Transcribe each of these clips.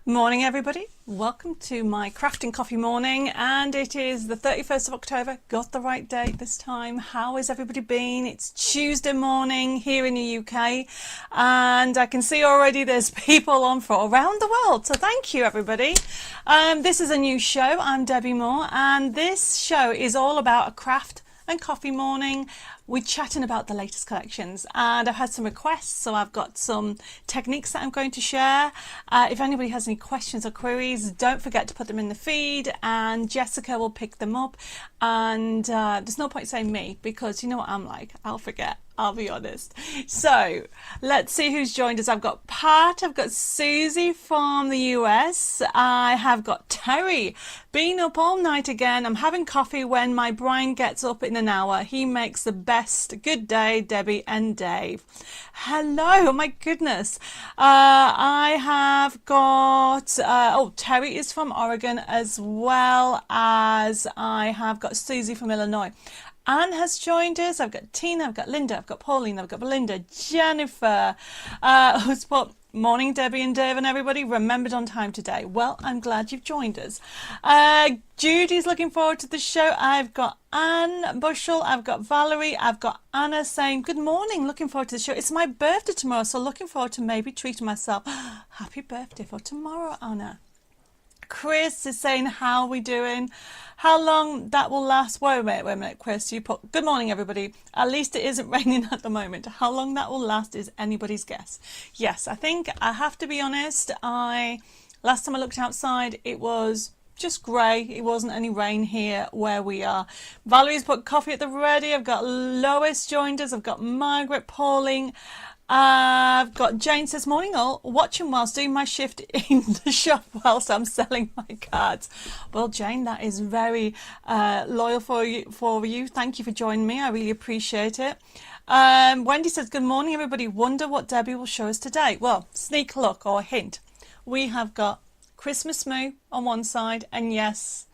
Morning everybody, welcome to my crafting coffee morning, and it is the 31st of October. Got the right date this time. How has everybody been? It's Tuesday morning here in the UK, and I can see already there's people on from around the world, so thank you everybody. This is a new show. I'm Debbie Moore, and this show is all about a craft and coffee morning. We're chatting about the latest collections, and I've had some requests, so I've got some techniques that I'm going to share. If anybody has any questions or queries, don't forget to put them in the feed, and Jessica will pick them up. And there's no point saying me, because you know what I'm like, I'll forget. I'll be honest. So let's see who's joined us. I've got Pat, I've got Susie from the US, I have got Terry. Been up all night again. I'm having coffee when my Brian gets up in an hour. He makes the best. Good day, Debbie and Dave. Hello, oh my goodness. I have got, Terry is from Oregon, as well as I have got Susie from Illinois. Anne has joined us. I've got Tina, I've got Linda, I've got Pauline, I've got Belinda, Jennifer, who's put morning Debbie and Dave and everybody remembered on time today. Well, I'm glad you've joined us. Judy's looking forward to the show. I've got Anne Bushell, I've got Valerie, I've got Anna saying good morning, looking forward to the show. It's my birthday tomorrow, so looking forward to maybe treating myself. Happy birthday for tomorrow, Anna. Chris is saying, how are we doing? How long that will last? Wait a minute, Chris. You put, good morning, everybody. At least it isn't raining at the moment. How long that will last is anybody's guess. Yes, I think I have to be honest. Last time I looked outside, it was just grey. It wasn't any rain here where we are. Valerie's put coffee at the ready. I've got Lois joined us. I've got Margaret, Pauline. I've got Jane says, morning all, watching whilst doing my shift in the shop whilst I'm selling my cards. Well, Jane, that is very loyal for you. Thank you for joining me. I really appreciate it. Wendy says, good morning, everybody. Wonder what Debbie will show us today. Well, sneak look or hint. We have got Christmas moo on one side, and yes,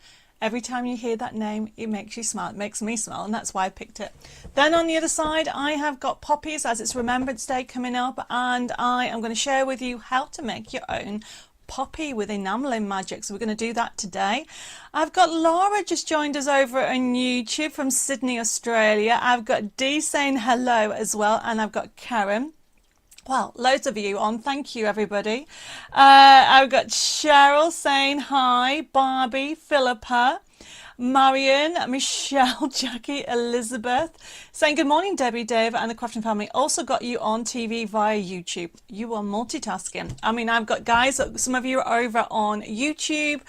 every time you hear that name, it makes you smile. It makes me smile, and that's why I picked it. Then on the other side, I have got poppies, as it's Remembrance Day coming up, and I am going to share with you how to make your own poppy with enameling magic. So we're going to do that today. I've got Laura just joined us over on YouTube from Sydney, Australia. I've got Dee saying hello as well, and I've got Karen. Well, loads of you on. Thank you, everybody. I've got Cheryl saying hi, Barbie, Philippa, Marion, Michelle, Jackie, Elizabeth saying good morning, Debbie, Dave, and the Crafting family. Also got you on TV via YouTube. You are multitasking. I mean, I've got guys, some of you are over on YouTube,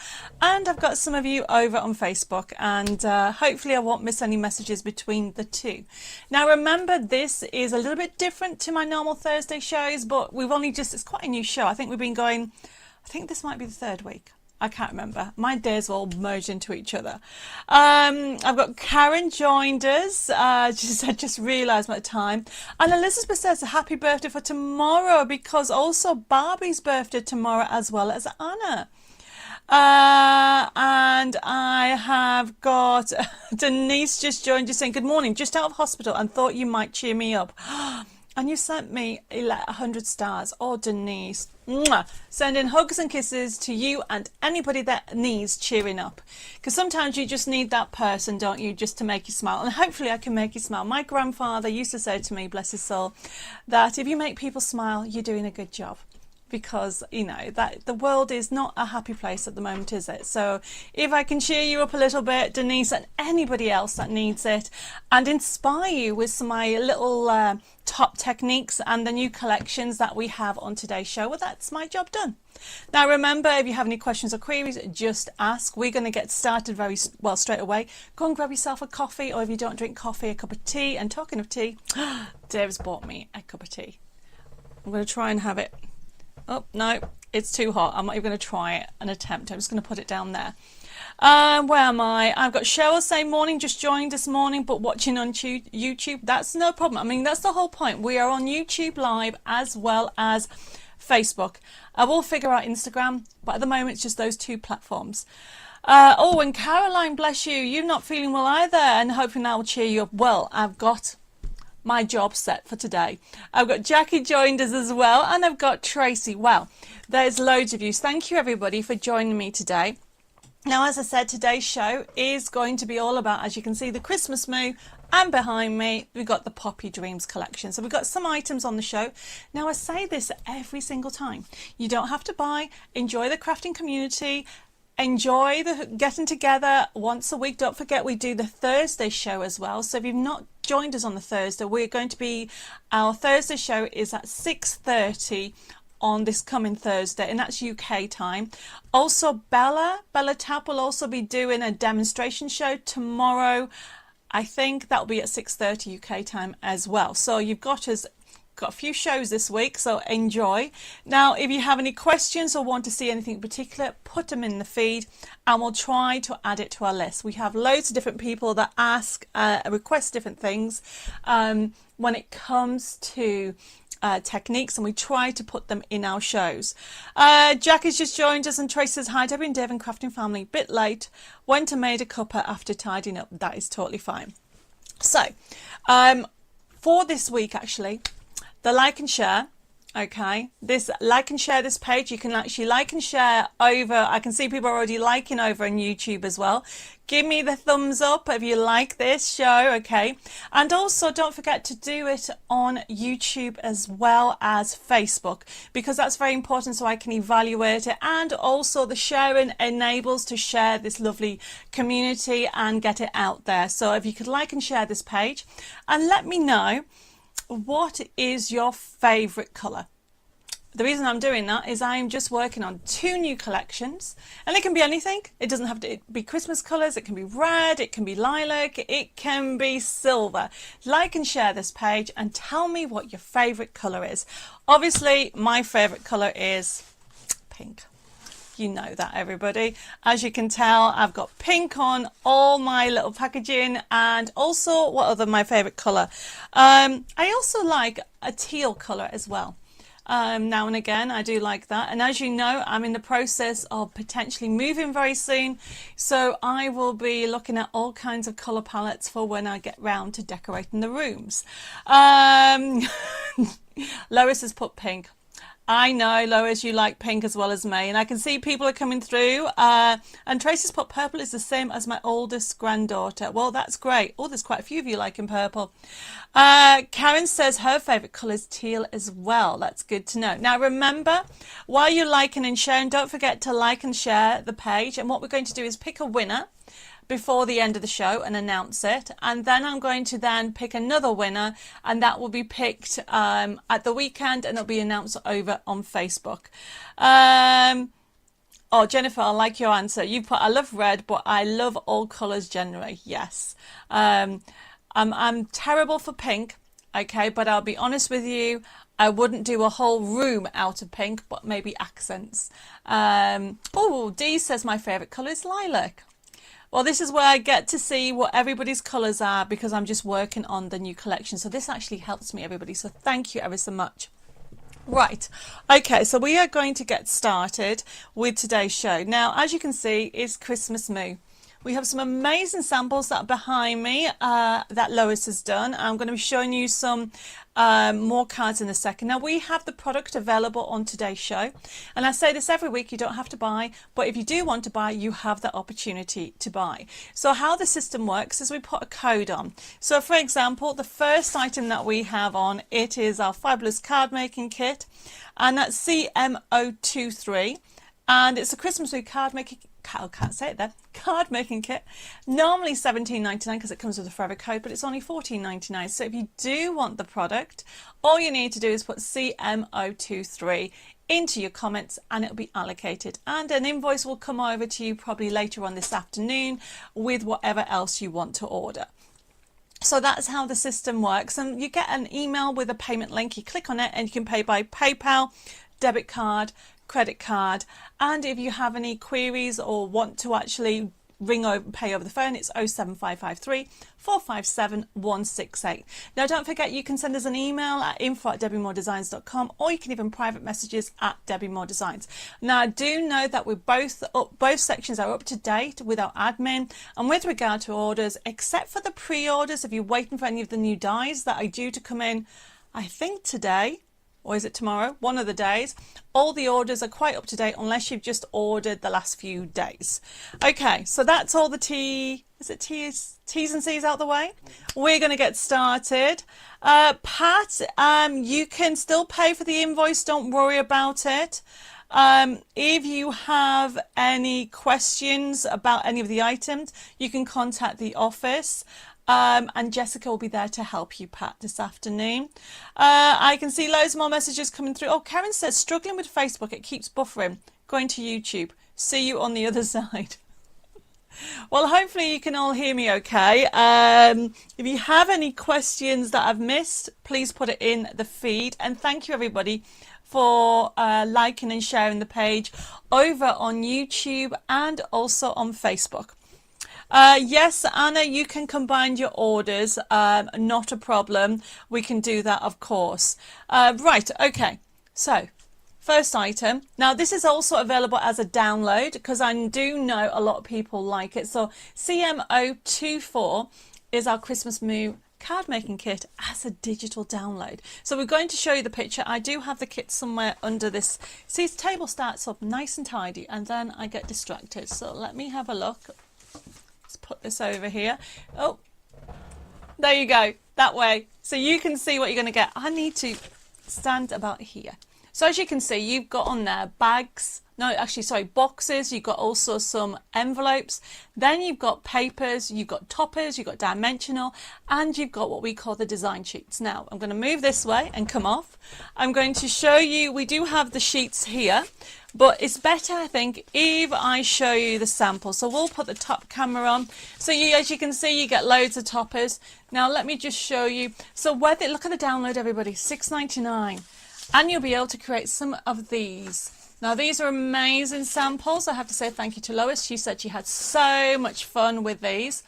and I've got some of you over on Facebook, and hopefully I won't miss any messages between the two. Now, remember, this is a little bit different to my normal Thursday shows, but we've only just, it's quite a new show. I think we've been going, I think this might be the third week. I can't remember. My days all merged into each other. I've got Karen joined us. She said, I just realised my time. And Elizabeth says a happy birthday for tomorrow, because also Barbie's birthday tomorrow as well as Anna. And I have got Denise just joined you saying, good morning, just out of hospital and thought you might cheer me up. And you sent me 100 stars. Oh, Denise. Mwah. Sending hugs and kisses to you and anybody that needs cheering up. Because sometimes you just need that person, don't you, just to make you smile. And hopefully I can make you smile. My grandfather used to say to me, bless his soul, that if you make people smile, you're doing a good job. Because, you know, that the world is not a happy place at the moment, is it? So if I can cheer you up a little bit, Denise, and anybody else that needs it, and inspire you with some of my little top techniques and the new collections that we have on today's show, well, that's my job done. Now, remember, if you have any questions or queries, just ask. We're going to get started very well straight away. Go and grab yourself a coffee, or if you don't drink coffee, a cup of tea. And talking of tea, Dave's bought me a cup of tea. I'm going to try and have it. Oh, no, it's too hot. I'm not even going to try it and attempt. I'm just going to put it down there. Where am I? I've got Cheryl saying morning, just joined this morning, but watching on YouTube. That's no problem. I mean, that's the whole point. We are on YouTube Live as well as Facebook. I will figure out Instagram, but at the moment it's just those two platforms. Oh, and Caroline, bless you. You're not feeling well either, and hoping that will cheer you up. Well, I've got my job set for today. I've got Jackie joined us as well, and I've got Tracy. Well, there's loads of you. Thank you everybody for joining me today. Now, as I said, today's show is going to be all about, as you can see, the Christmas moo, and behind me we've got the Poppy Dreams collection. So we've got some items on the show. Now, I say this every single time. You don't have to buy. Enjoy the crafting community. Enjoy the getting together once a week. Don't forget we do the Thursday show as well. So if you've not joined us on the Thursday, our Thursday show is at 6:30 on this coming Thursday, and that's UK time. Also, Bella Tap will also be doing a demonstration show tomorrow. I think that'll be at 6:30 UK time as well. So you've got a few shows this week, so enjoy. Now, if you have any questions or want to see anything in particular, put them in the feed and we'll try to add it to our list. We have loads of different people that request different things when it comes to techniques, and we try to put them in our shows. Jack has just joined us, and Trace says, hi Debbie and Dave and crafting family, bit late, went and made a cuppa after tidying up. That is totally fine. So for this week, actually, the like and share, okay, this like and share this page, you can actually like and share over, I can see people are already liking over on YouTube as well. Give me the thumbs up if you like this show, okay? And also don't forget to do it on YouTube as well as Facebook, because that's very important so I can evaluate it. And also the sharing enables to share this lovely community and get it out there. So if you could like and share this page, and let me know, what is your favorite color? The reason I'm doing that is I'm just working on 2 new collections, and it can be anything. It doesn't have to be Christmas colors. It can be red, it can be lilac, it can be silver. Like and share this page and tell me what your favorite color is. Obviously, my favorite color is pink. You know that, everybody. As you can tell, I've got pink on all my little packaging. And also, what other my favorite color? I also like a teal color as well. Now and again, I do like that. And as you know, I'm in the process of potentially moving very soon, so I will be looking at all kinds of color palettes for when I get round to decorating the rooms. Lois has put pink. I know, Lois, you like pink as well as me, and I can see people are coming through. And Tracy's put purple is the same as my oldest granddaughter. Well, that's great. Oh, there's quite a few of you liking purple. Karen says her favourite colour is teal as well. That's good to know. Now, remember, while you're liking and sharing, don't forget to like and share the page. And what we're going to do is pick a winner before the end of the show and announce it, and then I'm going to then pick another winner, and that will be picked at the weekend, and it'll be announced over on Facebook. Oh, Jennifer, I like your answer. You put, I love red, but I love all colours generally. Yes. I'm terrible for pink, okay, but I'll be honest with you, I wouldn't do a whole room out of pink, but maybe accents. Oh, Dee says my favourite colour is lilac. Well, this is where I get to see what everybody's colours are, because I'm just working on the new collection. So this actually helps me, everybody. So thank you ever so much. Right. Okay, so we are going to get started with today's show. Now, as you can see, it's Christmas moo. We have some amazing samples that are behind me that Lois has done. I'm going to be showing you some more cards in a second. Now, we have the product available on today's show, and I say this every week, you don't have to buy, but if you do want to buy, you have the opportunity to buy. So how the system works is we put a code on. So for example, the first item that we have on, it is our fabulous card making kit, and that's CMO23, and it's a Christmas moo card making, I can't say it there, card making kit. Normally $17.99 because it comes with a forever code, but it's only $14.99. So if you do want the product, all you need to do is put CMO23 into your comments and it'll be allocated, and an invoice will come over to you probably later on this afternoon with whatever else you want to order. So that's how the system works, and you get an email with a payment link. You click on it and you can pay by PayPal, debit card, credit card, and if you have any queries or want to actually ring over, pay over the phone, it's 07553 457 168. Now don't forget, you can send us an email at info@debbimoredesigns.com, or you can even private messages at Debbie More Designs. Now do know that we're both sections are up to date with our admin and with regard to orders, except for the pre-orders. If you're waiting for any of the new dies that are due to come in, I think today, or is it tomorrow? One of the days. All the orders are quite up to date unless you've just ordered the last few days. Okay, so that's all the T's and C's out the way. We're going to get started. Pat, you can still pay for the invoice. Don't worry about it. If you have any questions about any of the items, you can contact the office. And Jessica will be there to help you, Pat, this afternoon. I can see loads more messages coming through. Oh, Karen says, struggling with Facebook, it keeps buffering. Going to YouTube. See you on the other side. Well, hopefully you can all hear me okay. If you have any questions that I've missed, please put it in the feed. And thank you, everybody, for liking and sharing the page over on YouTube and also on Facebook. Yes, Anna, you can combine your orders, not a problem. We can do that, of course. Right, okay, so first item. Now this is also available as a download because I do know a lot of people like it. So CM024 is our Christmas Moo card making kit as a digital download. So we're going to show you the picture. I do have the kit somewhere under this. See, the table starts up nice and tidy and then I get distracted. So let me have a look. Put this over here. Oh, there you go, that way, so you can see what you're going to get. I need to stand about here. So as you can see, you've got on there bags, no, actually, sorry, boxes. You've got also some envelopes. Then you've got papers, you've got toppers, you've got dimensional, and you've got what we call the design sheets. Now, I'm going to move this way and come off. I'm going to show you, we do have the sheets here, but it's better, I think, if I show you the sample. So we'll put the top camera on. So as you can see, you get loads of toppers. Now, let me just show you. So whether, look at the download, everybody, $6.99. And you'll be able to create some of these. Now, these are amazing samples. I have to say thank you to Lois. She said she had so much fun with these.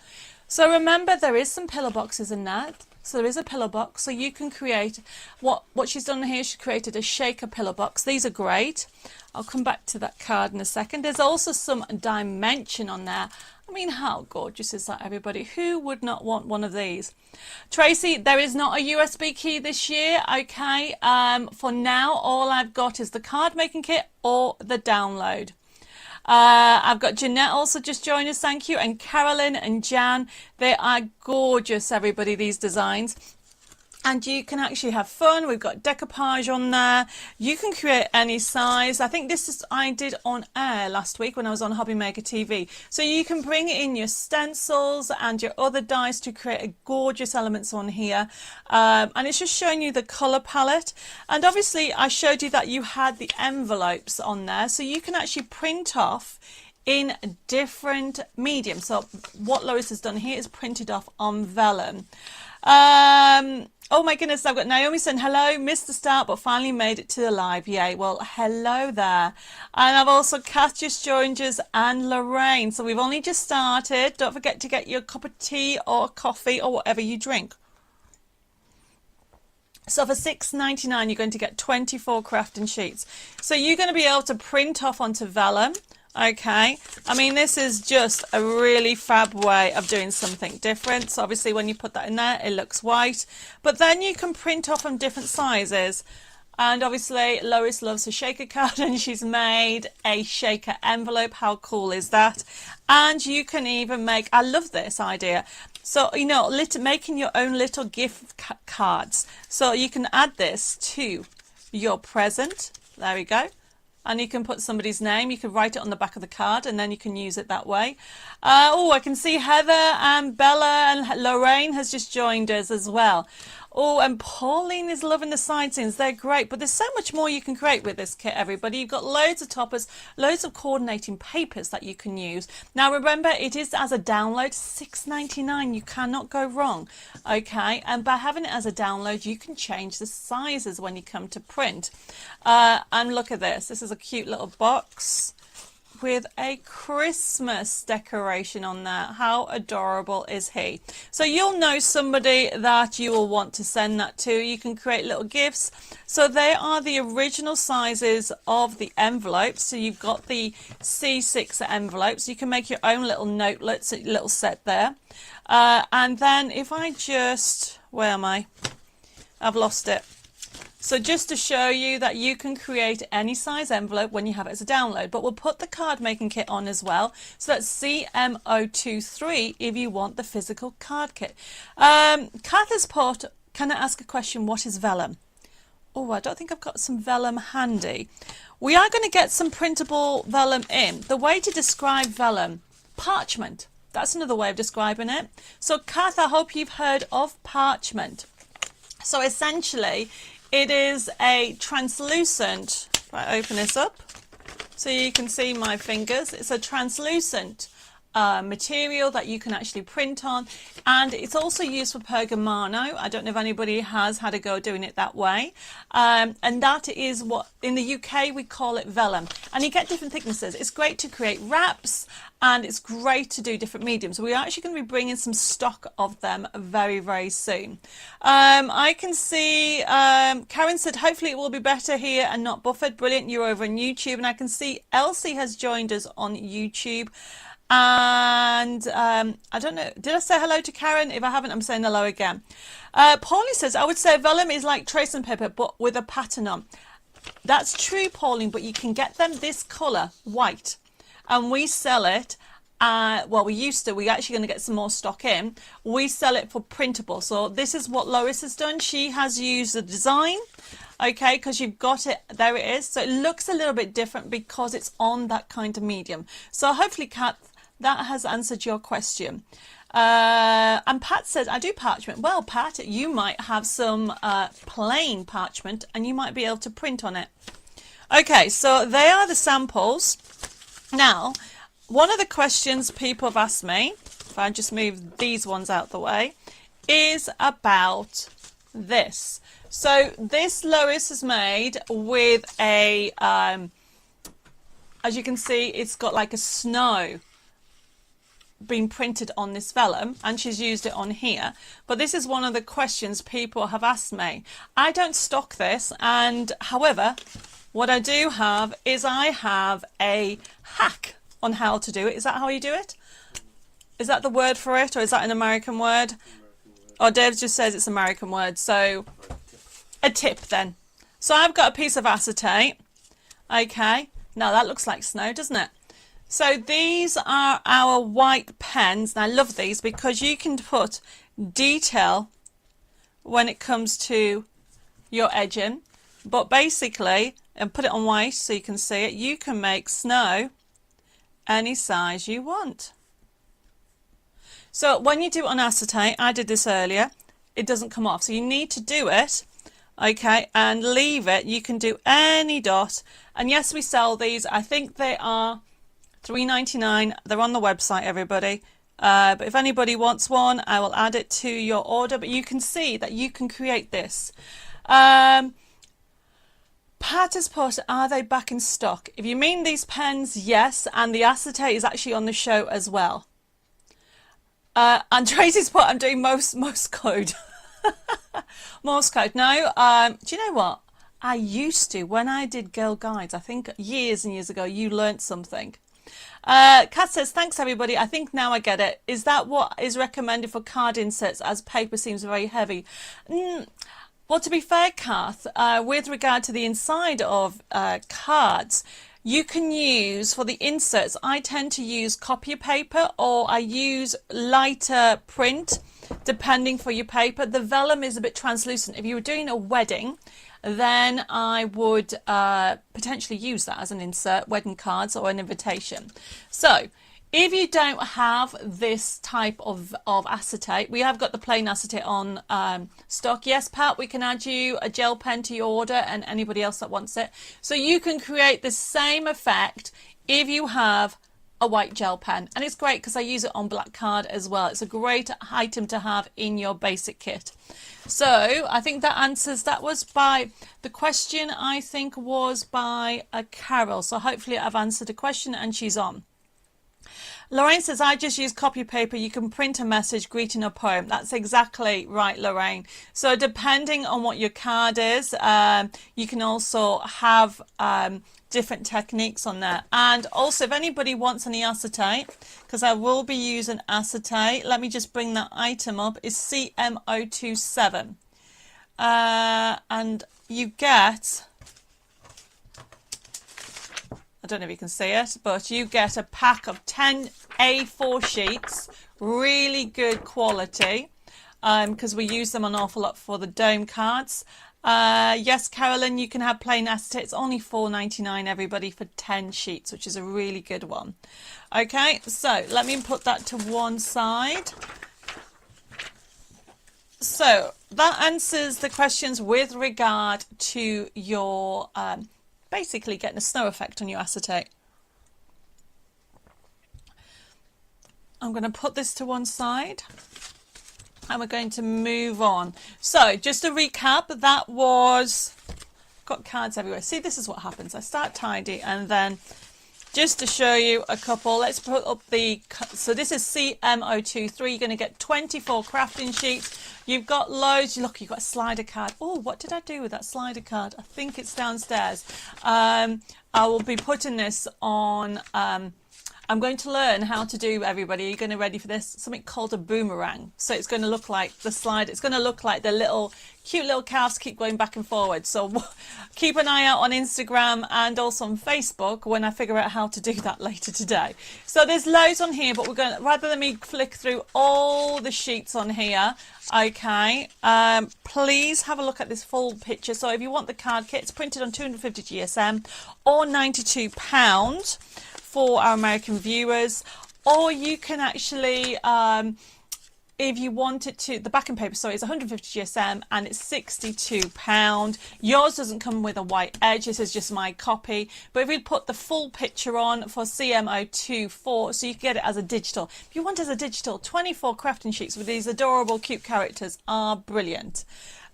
So remember, there is some pillow boxes in that. So there is a pillow box. So you can create, what she's done here, she created a shaker pillow box. These are great. I'll come back to that card in a second. There's also some dimension on there. I mean, how gorgeous is that, everybody? Who would not want one of these? Tracy, there is not a USB key this year, okay? For now, all I've got is the card making kit or the download. I've got Jeanette also just joined us, thank you, and Carolyn and Jan. They are gorgeous, everybody, these designs. And you can actually have fun. We've got decoupage on there. You can create any size. I think this is I did on air last week when I was on Hobby Maker TV. So you can bring in your stencils and your other dies to create gorgeous elements on here. And it's just showing you the color palette. And obviously I showed you that you had the envelopes on there. So you can actually print off in different mediums. So what Lois has done here is printed off on vellum. Oh my goodness, I've got Naomi saying, hello, missed the start, but finally made it to the live. Yay, well, hello there. And I've also Kath just joined us and Lorraine. So we've only just started. Don't forget to get your cup of tea or coffee or whatever you drink. So for $6.99, you're going to get 24 crafting sheets. So you're going to be able to print off onto vellum. Okay, I mean, this is just a really fab way of doing something different. So obviously when you put that in there, it looks white, but then you can print off on different sizes. And obviously Lois loves a shaker card and she's made a shaker envelope. How cool is that? And you can even make, I love this idea. So, you know, making your own little gift cards. So you can add this to your present. There we go. And you can put somebody's name. You can write it on the back of the card and then you can use it that way. Oh, I can see Heather and Bella and Lorraine has just joined us as well. Oh, and Pauline is loving the side seams. They're great, but there's so much more you can create with this kit, everybody. You've got loads of toppers, loads of coordinating papers that you can use. Now, remember, it is as a download, $6.99. You cannot go wrong, okay? And by having it as a download, you can change the sizes when you come to print. And look at this. This is a cute little box. with a Christmas decoration on there. How adorable is he? So you'll know somebody that you will want to send that to. You can create little gifts. So they are the original sizes of the envelopes. So you've got the C6 envelopes. You can make your own little notelets, a little set there. And then if I just, where am I? I've lost it. So just to show you that you can create any size envelope when you have it as a download, but we'll put the card making kit on as well. So that's CM023 if you want the physical card kit. Kath has put, can I ask a question? What is vellum? Oh, I don't think I've got some vellum handy. We are going to get some printable vellum in. The way to describe vellum, parchment. That's another way of describing it. So Kath, I hope you've heard of parchment. So essentially, it is a translucent, if I open this up so you can see my fingers, it's a translucent material that you can actually print on, and it's also used for pergamano. I don't know if anybody has had a go doing it that way, and that is what in the UK we call it vellum, and you get different thicknesses. It's great to create wraps and it's great to do different mediums. We're actually going to be bringing some stock of them very, very soon. I can see Karen said hopefully it will be better here and not buffered. Brilliant, you're over on YouTube. And I can see Elsie has joined us on YouTube. And I don't know, did I say hello to Karen? If I haven't, I'm saying hello again. Pauline says, I would say vellum is like tracing paper but with a pattern on. That's true, Pauline, but you can get them this colour, white, and we sell it. Well, we used to. We're actually going to get some more stock in. We sell it for printable. So this is what Lois has done. She has used the design, okay, because you've got it, there it is. So it looks a little bit different because it's on that kind of medium. So hopefully, Kat, that has answered your question. And Pat says, I do parchment. Well, Pat, you might have some plain parchment and you might be able to print on it. Okay, so they are the samples. Now, one of the questions people have asked me, if I just move these ones out the way, is about this. So this Lois has made with a, as you can see, it's got like a snow been printed on this vellum, and she's used it on here. But this is one of the questions people have asked me. I don't stock this, and however, what I do have is I have a hack on how to do it. Is that how you do it? Is that the word for it, or is that an American word? Oh, Dave just says it's an American word. So a tip then. So I've got a piece of acetate. Okay, now that looks like snow, doesn't it? So these are our white pens, and I love these because you can put detail when it comes to your edging, but basically, and put it on white so you can see it, you can make snow any size you want. So when you do it on acetate, I did this earlier, it doesn't come off. So you need to do it, okay, and leave it. You can do any dot. And yes, we sell these. I think they are $3.99. They're on the website, everybody. But if anybody wants one, I will add it to your order. But you can see that you can create this. Pat has put, are they back in stock? If you mean these pens, yes, and the acetate is actually on the show as well. And Tracy's put, I'm doing Morse code. Morse code. No, do you know what? I used to, when I did Girl Guides, I think years and years ago, you learnt something. Kat says, thanks everybody. I think now I get it. Is that what is recommended for card inserts as paper seems very heavy? Well, to be fair, Kath, with regard to the inside of cards, you can use, for the inserts, I tend to use copier paper, or I use lighter print, depending for your paper. The vellum is a bit translucent. If you were doing a wedding, then I would potentially use that as an insert, wedding cards or an invitation. So if you don't have this type of acetate, we have got the plain acetate on stock. Yes, Pat, we can add you a gel pen to your order, and anybody else that wants it. So you can create the same effect if you have a white gel pen, and it's great because I use it on black card as well. It's a great item to have in your basic kit. So I think that answers, that was by the question, I think was by a Carol. So hopefully I've answered a question and she's on. Lorraine says, I just use copy paper. You can print a message, greeting, or poem. That's exactly right, Lorraine. So depending on what your card is, you can also have different techniques on there. And also, if anybody wants any acetate, because I will be using acetate, let me just bring that item up, is CM027. And you get, I don't know if you can see it, but you get a pack of 10 A4 sheets, really good quality, because we use them an awful lot for the dome cards. Yes, Carolyn, you can have plain acetate. It's only $4.99, everybody, for 10 sheets, which is a really good one. Okay, so let me put that to one side. So that answers the questions with regard to your basically getting a snow effect on your acetate. I'm going to put this to one side and we're going to move on. So just to recap, that was, got cards everywhere. See, this is what happens. I start tidy and then just to show you a couple, let's put up the, so this is CM023. You're going to get 24 crafting sheets. You've got loads. Look, you've got a slider card. Oh, what did I do with that slider card? I think it's downstairs. I will be putting this on, I'm going to learn how to do, everybody, are you going to ready for this? Something called a boomerang. So it's going to look like the slide. It's going to look like the little cute little calves keep going back and forward. So keep an eye out on Instagram and also on Facebook when I figure out how to do that later today. So there's loads on here, but we're going to, rather than me flick through all the sheets on here, okay, please have a look at this full picture. So if you want the card kit, it's printed on 250 GSM or £92 for our American viewers, or you can actually, if you want it to, the backing paper, sorry, is 150 GSM and it's £62. Yours doesn't come with a white edge. This is just my copy. But if we put the full picture on for CM024, so you can get it as a digital. If you want it as a digital, 24 crafting sheets with these adorable, cute characters are brilliant.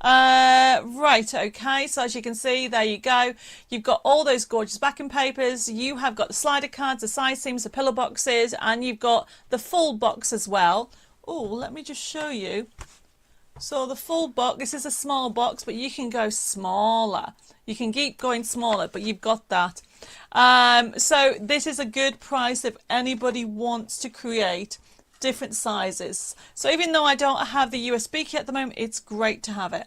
Right, okay, so as you can see, there you go. You've got all those gorgeous backing papers. You have got the slider cards, the side seams, the pillow boxes, and you've got the full box as well. Oh, let me just show you. So the full box, this is a small box, but you can go smaller. You can keep going smaller, but you've got that. So this is a good price if anybody wants to create different sizes. So even though I don't have the USB kit at the moment, it's great to have it.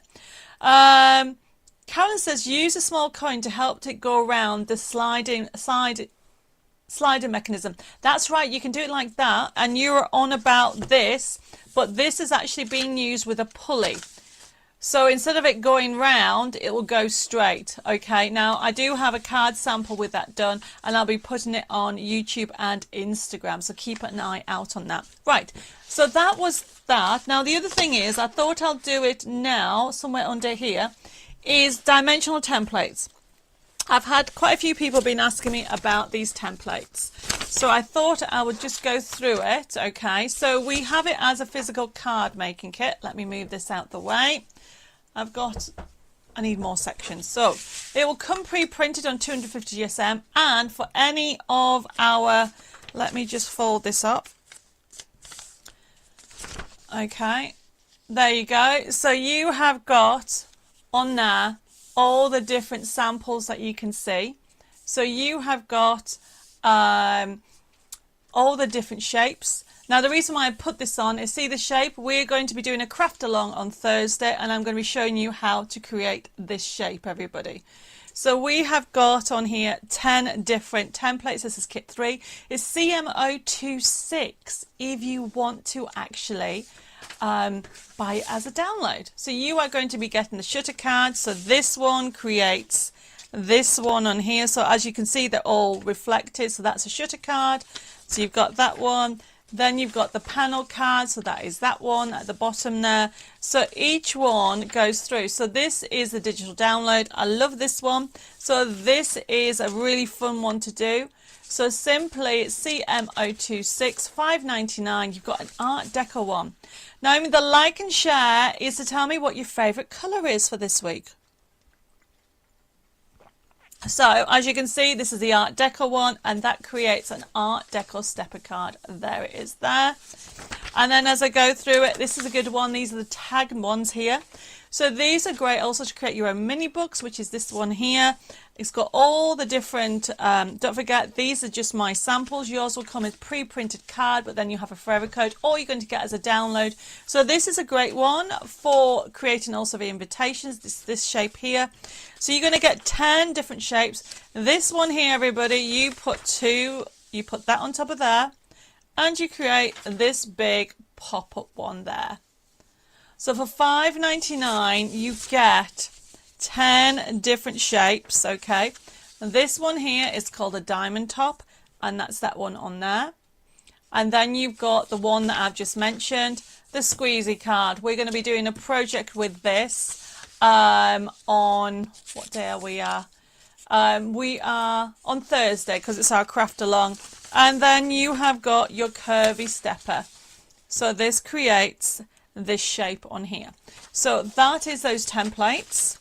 Karen says, use a small coin to help it go around the slider mechanism. That's right, you can do it like that, and you're on about this, but this is actually being used with a pulley. So instead of it going round, it will go straight. Okay, now I do have a card sample with that done, and I'll be putting it on YouTube and Instagram, so keep an eye out on that. Right, so that was that. Now the other thing is, I thought I'll do it now, somewhere under here, is dimensional templates. I've had quite a few people been asking me about these templates, so I thought I would just go through it. Okay, so we have it as a physical card making kit. Let me move this out the way. I need more sections. So it will come pre-printed on 250 GSM, and for any of our, let me just fold this up. Okay, there you go. So you have got on there all the different samples that you can see. So you have got all the different shapes. Now the reason why I put this on is, see the shape? We're going to be doing a craft along on Thursday, and I'm going to be showing you how to create this shape, everybody. So we have got on here 10 different templates. This is kit 3. It's CM026 if you want to actually buy it as a download. So you are going to be getting the shutter card. So this one creates this one on here. So as you can see, they're all reflected. So that's a shutter card. So you've got that one. Then you've got the panel card, so that is that one at the bottom there. So each one goes through. So this is the digital download. I love this one. So this is a really fun one to do. So simply CM026, $5.99. You've got an Art Deco one. Now the like and share is to tell me what your favourite colour is for this week. So as you can see, this is the Art Deco one, and that creates an Art Deco stepper card. There it is there. And then as I go through it, this is a good one. These are the tagged ones here. So these are great also to create your own mini books, which is this one here. It's got all the different, don't forget, these are just my samples. Yours will come with pre-printed card, but then you have a forever code, or you're going to get as a download. So this is a great one for creating also the invitations, this shape here. So you're going to get 10 different shapes. This one here, everybody, you put that on top of there, and you create this big pop-up one there. So for $5.99, you get 10 different shapes, okay? And this one here is called a diamond top, and that's that one on there. And then you've got the one that I've just mentioned, the squeezy card. We're going to be doing a project with this on, what day are we? We are on Thursday because it's our craft along. And then you have got your curvy stepper. So this creates this shape on here. So that is those templates.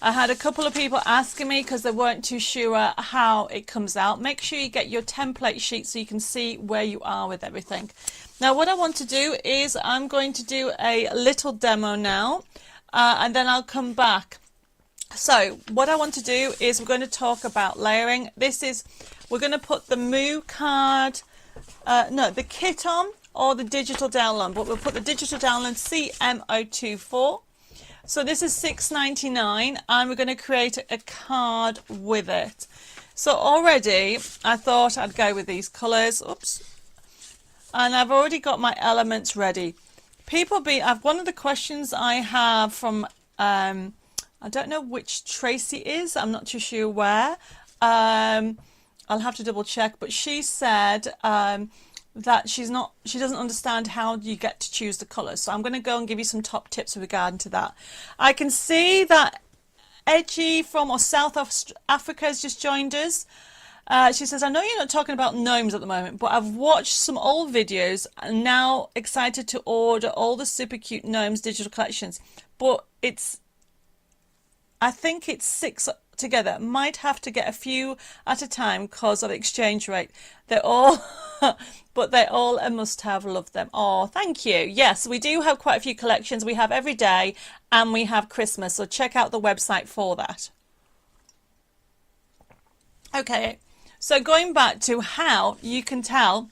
I had a couple of people asking me because they weren't too sure how it comes out. Make sure you get your template sheet so you can see where you are with everything. Now what I want to do is I'm going to do a little demo now, and then I'll come back. So what I want to do is we're going to talk about layering. We're going to put the Moo card, the kit on, or the digital download, but we'll put the digital download CM024. So this is $6.99, and we're going to create a card with it. So already I thought I'd go with these colours. Oops. And I've already got my elements ready. One of the questions I have from, I don't know which Tracy is, I'm not too sure where. I'll have to double check, but she said, that she doesn't understand how you get to choose the colours. So I'm going to go and give you some top tips regarding to that. I can see that Edgy from South Africa has just joined us. She says, I know you're not talking about gnomes at the moment, but I've watched some old videos and now excited to order all the super cute gnomes digital collections. But I think it's 6 together. Might have to get a few at a time because of exchange rate. They're all but they're all a must-have. Love them. Oh, thank you. Yes, we do have quite a few collections. We have every day and we have Christmas, so check out the website for that. Okay, so going back to how you can tell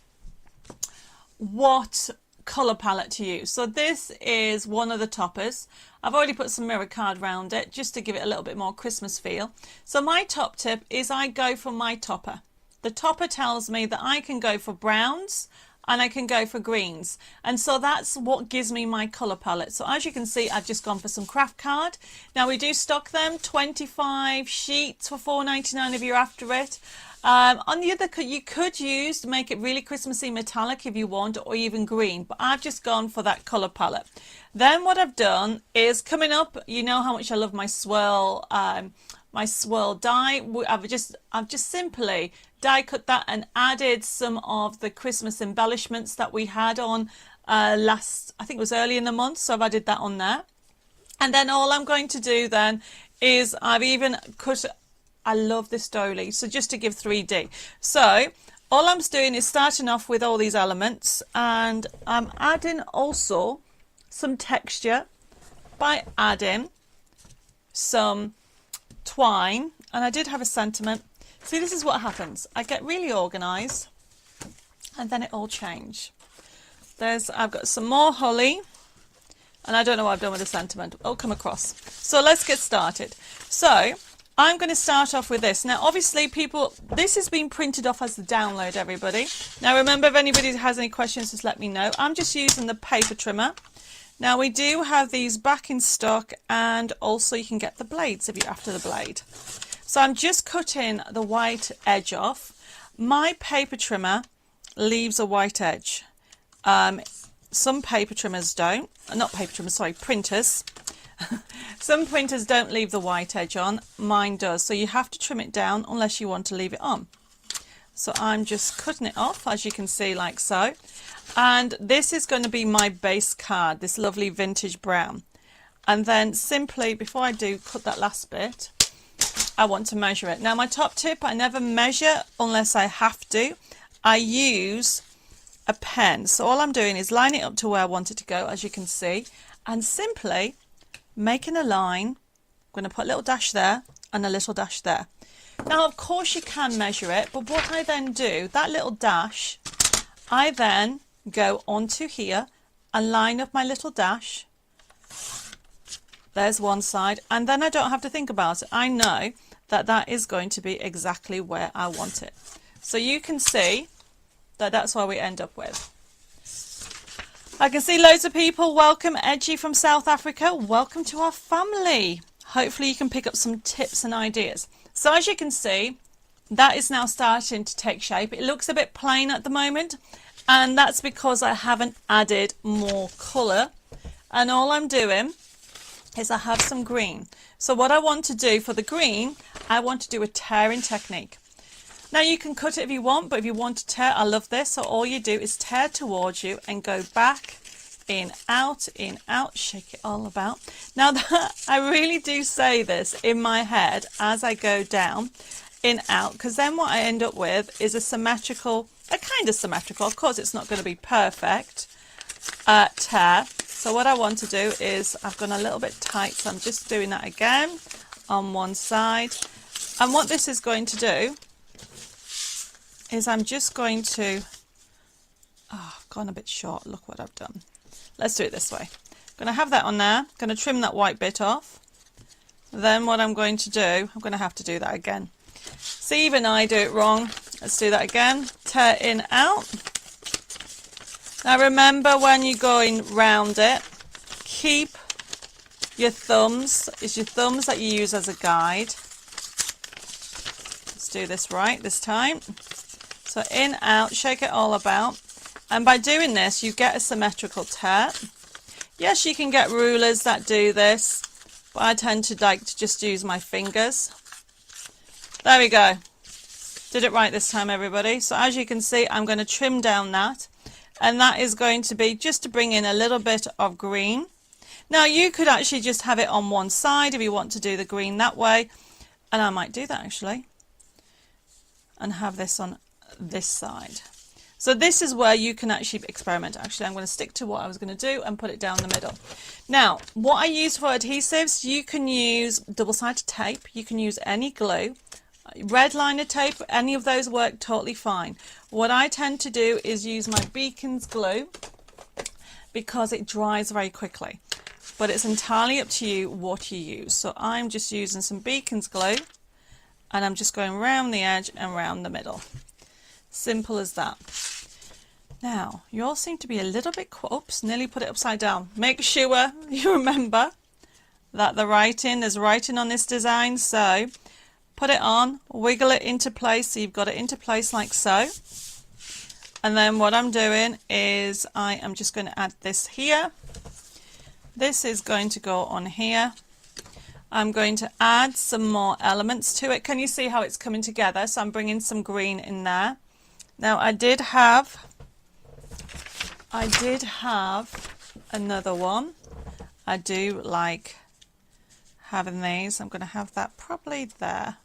what colour palette to use. So this is one of the toppers. I've already put some mirror card around it just to give it a little bit more Christmas feel. So my top tip is I go for my topper. The topper tells me that I can go for browns and I can go for greens, and so that's what gives me my colour palette. So as you can see, I've just gone for some craft card. Now we do stock them 25 sheets for $4.99 if you're after it. On the other, you could use to make it really Christmassy metallic if you want, or even green, but I've just gone for that colour palette. Then what I've done is, coming up, you know how much I love my swirl die. I've just simply die cut that and added some of the Christmas embellishments that we had on I think it was early in the month, so I've added that on there. And then all I'm going to do then is I've even cut, I love this doily, so just to give 3D. So all I'm doing is starting off with all these elements, and I'm adding also some texture by adding some twine, and I did have a sentiment. See, this is what happens. I get really organised and then it all change. I've got some more holly, and I don't know what I've done with the sentiment. It'll come across. So let's get started. So I'm going to start off with this. Now obviously this has been printed off as the download, everybody. Now remember, if anybody has any questions, just let me know. I'm just using the paper trimmer. Now we do have these back in stock, and also you can get the blades if you're after the blade. So I'm just cutting the white edge off. My paper trimmer leaves a white edge. Some paper trimmers don't, not paper trimmers, sorry, printers. Some printers don't leave the white edge on, mine does, so you have to trim it down unless you want to leave it on. So I'm just cutting it off, as you can see, like so. And this is going to be my base card, this lovely vintage brown. And then simply, before I do cut that last bit, I want to measure it. Now my top tip, I never measure unless I have to. I use a pen. So all I'm doing is line it up to where I want it to go, as you can see, and simply making a line. I'm going to put a little dash there and a little dash there. Now, of course, you can measure it, but what I then do, that little dash, I then go onto here and line up my little dash. There's one side, and then I don't have to think about it. I know that that is going to be exactly where I want it. So you can see that that's what we end up with. I can see loads of people. Welcome, Edgy from South Africa. Welcome to our family. Hopefully you can pick up some tips and ideas. So as you can see, that is now starting to take shape. It looks a bit plain at the moment, and that's because I haven't added more colour. And all I'm doing is I have some green. So what I want to do for the green, I want to do a tearing technique. Now you can cut it if you want, but if you want to tear, I love this. So all you do is tear towards you and go back, in, out, shake it all about. Now that I really do say this in my head as I go down, in, out, because then what I end up with is a symmetrical, a kind of symmetrical, of course it's not going to be perfect, tear. So what I want to do is, I've gone a little bit tight, so I'm just doing that again on one side. And what this is going to do is I'm just going to, I've gone a bit short, look what I've done. Let's do it this way. I'm going to have that on there, I'm going to trim that white bit off. Then what I'm going to do, I'm going to have to do that again. See, even I do it wrong. Let's do that again. Tear in, out. Now remember, when you're going round it, keep your thumbs, it's your thumbs that you use as a guide. Let's do this right this time. So in, out, shake it all about. And by doing this, you get a symmetrical tear. Yes, you can get rulers that do this, but I tend to like to just use my fingers. There we go. Did it right this time, everybody. So as you can see, I'm going to trim down that. And that is going to be just to bring in a little bit of green. Now you could actually just have it on one side if you want to do the green that way. And I might do that actually. And have this on this side. So this is where you can actually experiment. Actually, I'm going to stick to what I was going to do and put it down the middle. Now, what I use for adhesives, you can use double-sided tape. You can use any glue. Red liner tape, any of those work totally fine. What I tend to do is use my Beacon's glue because it dries very quickly. But it's entirely up to you what you use. So I'm just using some Beacon's glue and I'm just going around the edge and around the middle. Simple as that. Now, you all seem to be a little bit, oops, nearly put it upside down. Make sure you remember that there's writing on this design. So put it on, wiggle it into place, so you've got it into place like so. And then what I'm doing is I am just going to add this here. This is going to go on here. I'm going to add some more elements to it. Can you see how it's coming together? So I'm bringing some green in there. Now I did have another one. I do like having these. I'm going to have that probably there.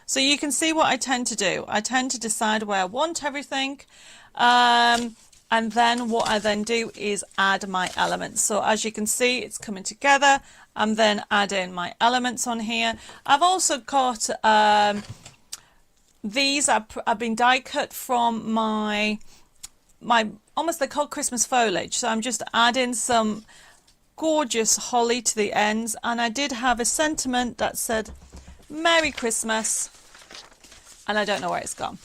So you can see what I tend to do. I tend to decide where I want everything. And then what I then do is add my elements. So as you can see, it's coming together. I'm then adding my elements on here. I've also got these have been die cut from my almost, they're called Christmas foliage. So I'm just adding some gorgeous holly to the ends, and I did have a sentiment that said Merry Christmas, and I don't know where it's gone.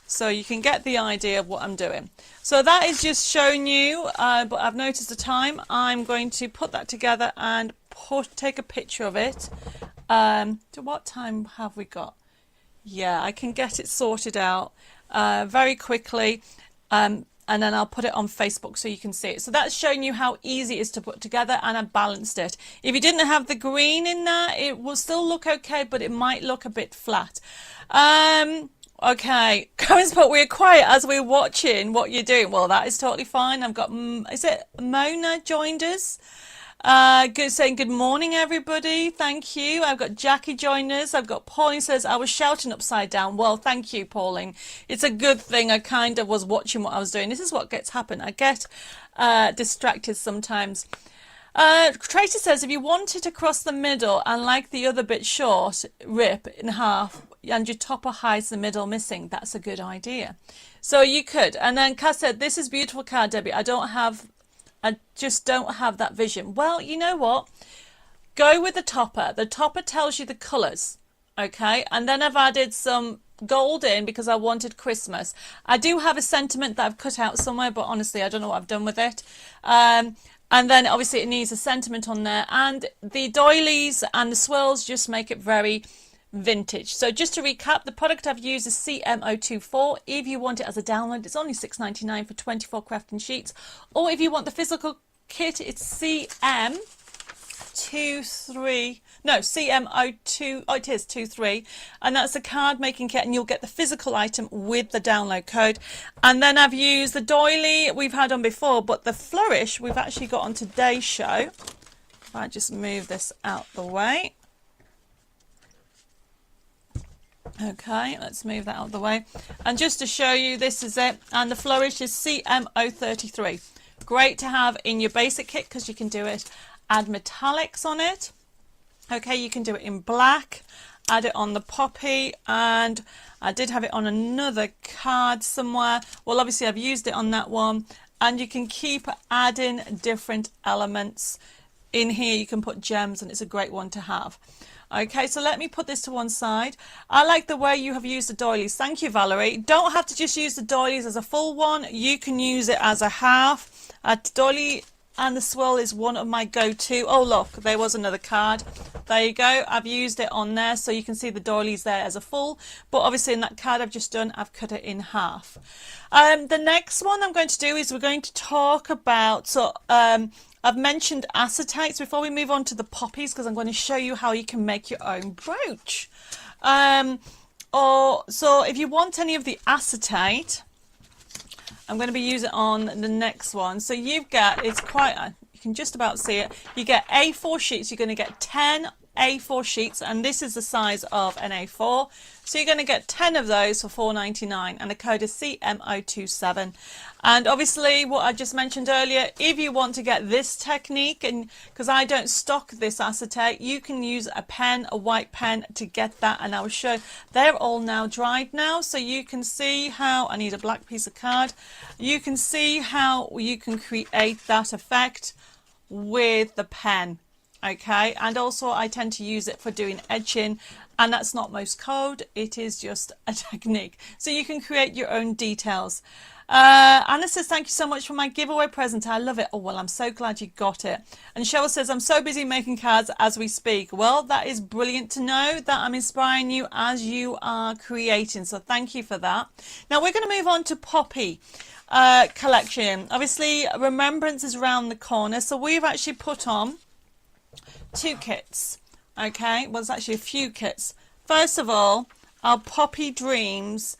So you can get the idea of what I'm doing. So that is just showing you, but I've noticed the time. I'm going to put that together and take a picture of it. To what time have we got? Yeah, I can get it sorted out very quickly. and then I'll put it on Facebook so you can see it. So that's showing you how easy it is to put together, and I balanced it. If you didn't have the green in there, it will still look okay, but it might look a bit flat. Okay, Karen's put, we're quiet as we're watching what you're doing. Well, that is totally fine. I've got, is it Mona joined us? Saying good morning, everybody. Thank you. I've got Jackie joining us. I've got Pauline says, I was shouting upside down. Well, thank you, Pauline. It's a good thing. I kind of was watching what I was doing. This is what gets happen. I get distracted sometimes. Tracy says, if you wanted to cross the middle and like the other bit short, rip in half and your topper hides the middle missing, that's a good idea. So you could. And then Cass said, this is beautiful card, Debbie. I just don't have that vision. Well, you know what? Go with the topper. The topper tells you the colours, okay? And then I've added some gold in because I wanted Christmas. I do have a sentiment that I've cut out somewhere, but honestly, I don't know what I've done with it. And then obviously it needs a sentiment on there. And the doilies and the swirls just make it very vintage. So just to recap, the product I've used is CM024. If you want it as a download, it's only $6.99 for 24 crafting sheets. Or if you want the physical kit, it's CM23. No, CM02. Oh, it is 23, and that's a card making kit, and you'll get the physical item with the download code. And then I've used the doily we've had on before, but the flourish we've actually got on today's show. If I just move this out the way. Okay, let's move that out of the way. And just to show you, this is it. And the flourish is CM033. Great to have in your basic kit because you can do it, add metallics on it. Okay, you can do it in black, add it on the poppy, and I did have it on another card somewhere. Well, obviously I've used it on that one, and you can keep adding different elements in here. You can put gems, and it's a great one to have. Okay, so let me put this to one side. I like the way you have used the doilies. Thank you, Valerie. Don't have to just use the doilies as a full one. You can use it as a half. Doily and the swirl is one of my go-to. Oh, look, there was another card. There you go. I've used it on there, so you can see the doilies there as a full. But obviously in that card I've just done, I've cut it in half. The next one I'm going to do is we're going to talk about... I've mentioned acetates before we move on to the poppies, because I'm going to show you how you can make your own brooch. So if you want any of the acetate, I'm going to be using it on the next one. So you've got, it's quite, you can just about see it. You get A4 sheets. You're going to get 10 A4 sheets, and this is the size of an A4. So you're going to get 10 of those for $4.99, and the code is CM027. And obviously what I just mentioned earlier, if you want to get this technique, and because I don't stock this acetate, you can use a pen, a white pen, to get that. And I will show, they're all now dried now, so you can see how, I need a black piece of card, you can see how you can create that effect with the pen. Okay, and also I tend to use it for doing etching, and that's not most code, it is just a technique. So you can create your own details. Anna says, thank you so much for my giveaway present. I love it. Oh, well, I'm so glad you got it. And Cheryl says, I'm so busy making cards as we speak. Well, that is brilliant to know that I'm inspiring you as you are creating. So thank you for that. Now we're going to move on to poppy collection. Obviously, Remembrance is around the corner. So we've actually put on 2 kits. Okay, well, it's actually a few kits. First of all, our Poppy Dreams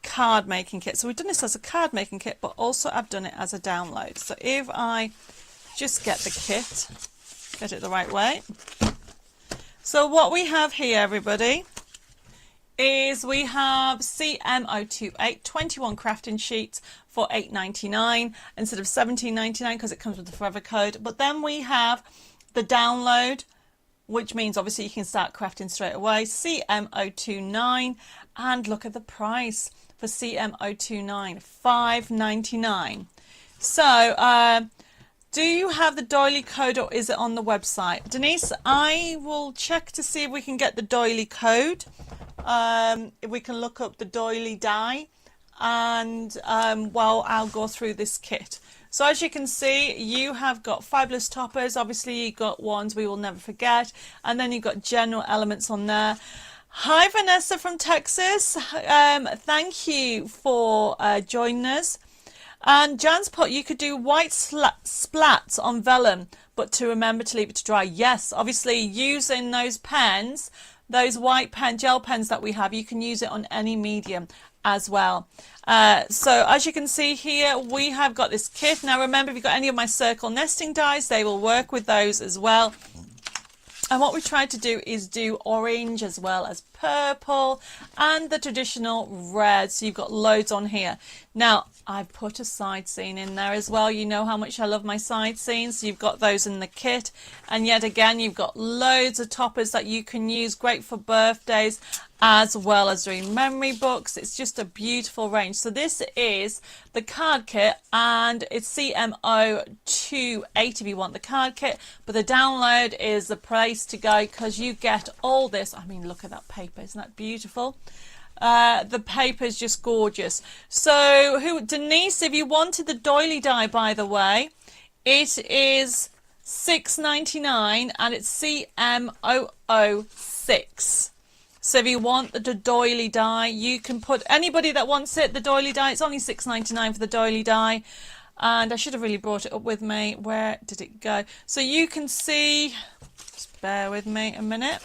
card making kit. So we've done this as a card making kit, but also I've done it as a download. So if I just get the kit, get it the right way. So what we have here, everybody, is we have CM028 21 crafting sheets for $8.99 instead of $17.99 because it comes with the forever code. But then we have the download, which means obviously you can start crafting straight away, CM029, and look at the price for CM029, $5.99. So do you have the doily code, or is it on the website? Denise, I will check to see if we can get the doily code, if we can look up the doily die, and well, I'll go through this kit. So as you can see, you have got fabulous toppers. Obviously, you got ones we will never forget, and then you've got general elements on there. Hi, Vanessa from Texas. Thank you for joining us. And Jan's put, you could do white splats on vellum, but to remember to leave it to dry. Yes, obviously using those pens, those white pen, gel pens that we have, you can use it on any medium as well. So as you can see here, we have got this kit. Now remember, if you've got any of my circle nesting dies, they will work with those as well. And what we tried to do is do orange as well as purple and the traditional red. So you've got loads on here. Now, I've put a side scene in there as well. You know how much I love my side scenes. So you've got those in the kit. And yet again, you've got loads of toppers that you can use. Great for birthdays as well as doing memory books. It's just a beautiful range. So this is the card kit, and it's CMO280 if you want the card kit. But the download is the place to go because you get all this. I mean, look at that paper. Isn't that beautiful? The paper is just gorgeous. So Denise, if you wanted the doily die, by the way, it is $6.99 and it's CM006. So if you want the doily die, you can put anybody that wants it, the doily die. It's only $6.99 for the doily die. And I should have really brought it up with me. Where did it go? So you can see, just bear with me a minute.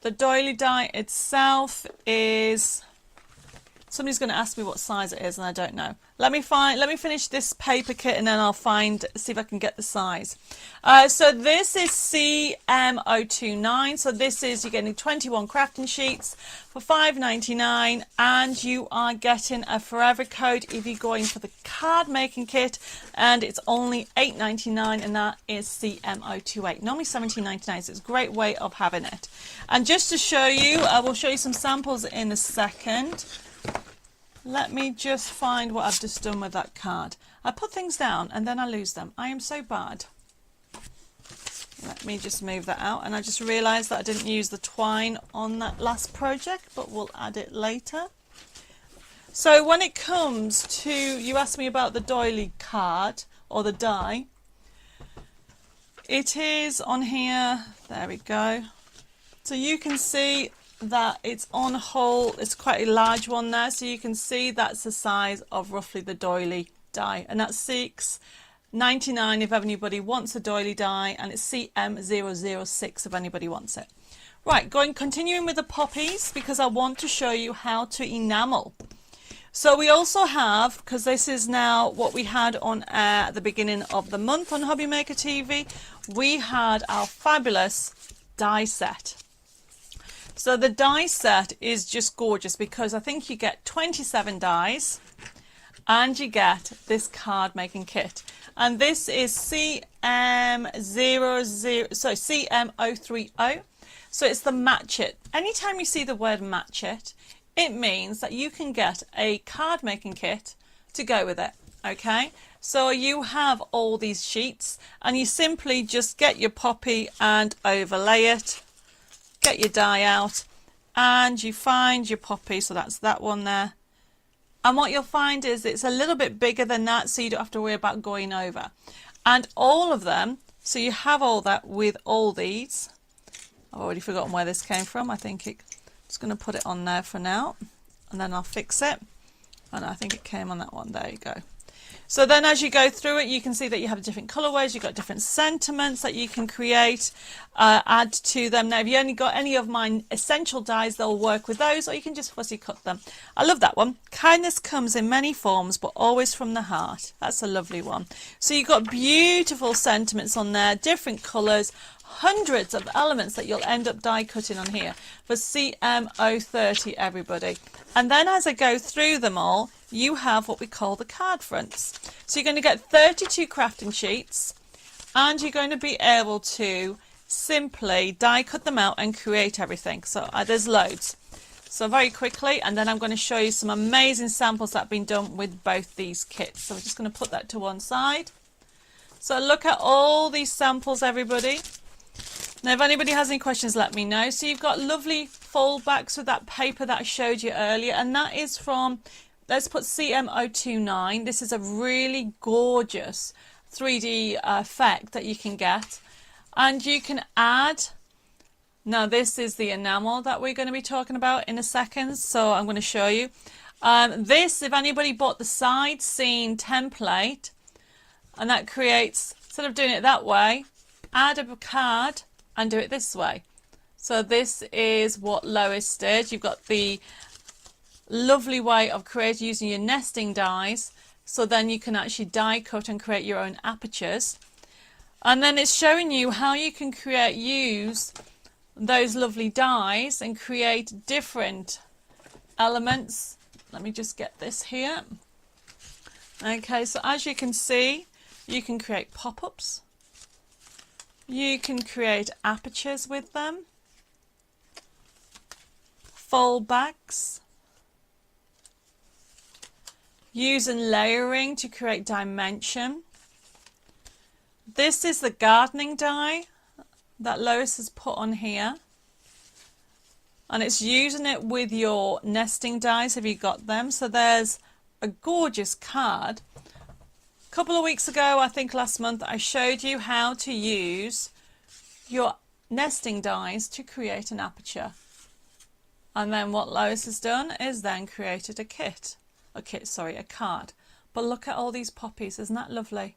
The doily die itself is, somebody's going to ask me what size it is and I don't know. Let me finish this paper kit and then I'll see if I can get the size. So this is CM029. So this is, you're getting 21 crafting sheets for $5.99 and you are getting a forever code if you're going for the card making kit, and it's only $8.99 and that is CM028. Normally $17.99, so it's a great way of having it. And just to show you, I will show you some samples in a second. Let me just find what I've just done with that card. I put things down and then I lose them. I am so bad. Let me just move that out. And I just realised that I didn't use the twine on that last project, but we'll add it later. So when it comes to, you asked me about the doily card or the die. It is on here. There we go. So you can see that it's on whole, it's quite a large one there, so you can see that's the size of roughly the doily die, and that's $6.99 if anybody wants a doily die, and it's CM006 if anybody wants it. Right, continuing with the poppies, because I want to show you how to enamel. So we also have, because this is now what we had on at the beginning of the month on Hobby Maker TV, we had our fabulous die set. So the die set is just gorgeous because I think you get 27 dies and you get this card making kit. And this is CM030. So it's the match it. Anytime you see the word match it, it means that you can get a card making kit to go with it. Okay, so you have all these sheets and you simply just get your poppy and overlay it. Get your die out and you find your poppy, so that's that one there, and what you'll find is it's a little bit bigger than that, so you don't have to worry about going over. And all of them, so you have all that with all these. I've already forgotten where this came from. I think I'm just going to put it on there for now and then I'll fix it, and I think it came on that one. There you go. So then as you go through it, you can see that you have different colorways, you've got different sentiments that you can create, add to them. Now, if you only got any of my essential dies, they'll work with those, or you can just fussy cut them. I love that one. Kindness comes in many forms, but always from the heart. That's a lovely one. So you've got beautiful sentiments on there, different colors, hundreds of elements that you'll end up die cutting on here for CM030, everybody. And then as I go through them all, you have what we call the card fronts. So you're going to get 32 crafting sheets and you're going to be able to simply die cut them out and create everything. So there's loads. So very quickly, and then I'm going to show you some amazing samples that have been done with both these kits. So we're just going to put that to one side. So look at all these samples, everybody. Now, if anybody has any questions, let me know. So you've got lovely fold backs with that paper that I showed you earlier, and that is from, let's put CM029. This is a really gorgeous 3D effect that you can get, and you can add, now this is the enamel that we're going to be talking about in a second, so I'm going to show you. This, if anybody bought the side seam template, and that creates, instead of doing it that way, add a card and do it this way. So this is what Lois did. You've got the lovely way of creating using your nesting dies, so then you can actually die cut and create your own apertures. And then it's showing you how you can use those lovely dies and create different elements. Let me just get this here. Okay, so as you can see, you can create pop-ups. You can create apertures with them. Fold backs. Using layering to create dimension. This is the gardening die that Lois has put on here. And it's using it with your nesting dies if you got them. So there's a gorgeous card. A couple of weeks ago, I think last month, I showed you how to use your nesting dies to create an aperture. And then what Lois has done is then created a card. But look at all these poppies, isn't that lovely?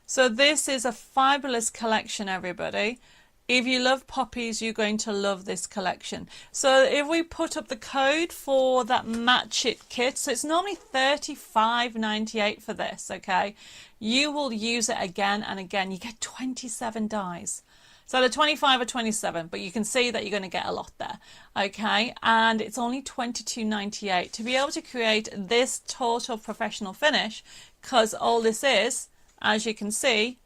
So this is a fabulous collection, everybody. If you love poppies, you're going to love this collection. So if we put up the code for that Match It kit, so it's normally $35.98 for this, okay? You will use it again and again. You get 27 dies. So the 25 or 27, but you can see that you're going to get a lot there, okay? And it's only $22.98 to be able to create this total professional finish, because all this is, as you can see,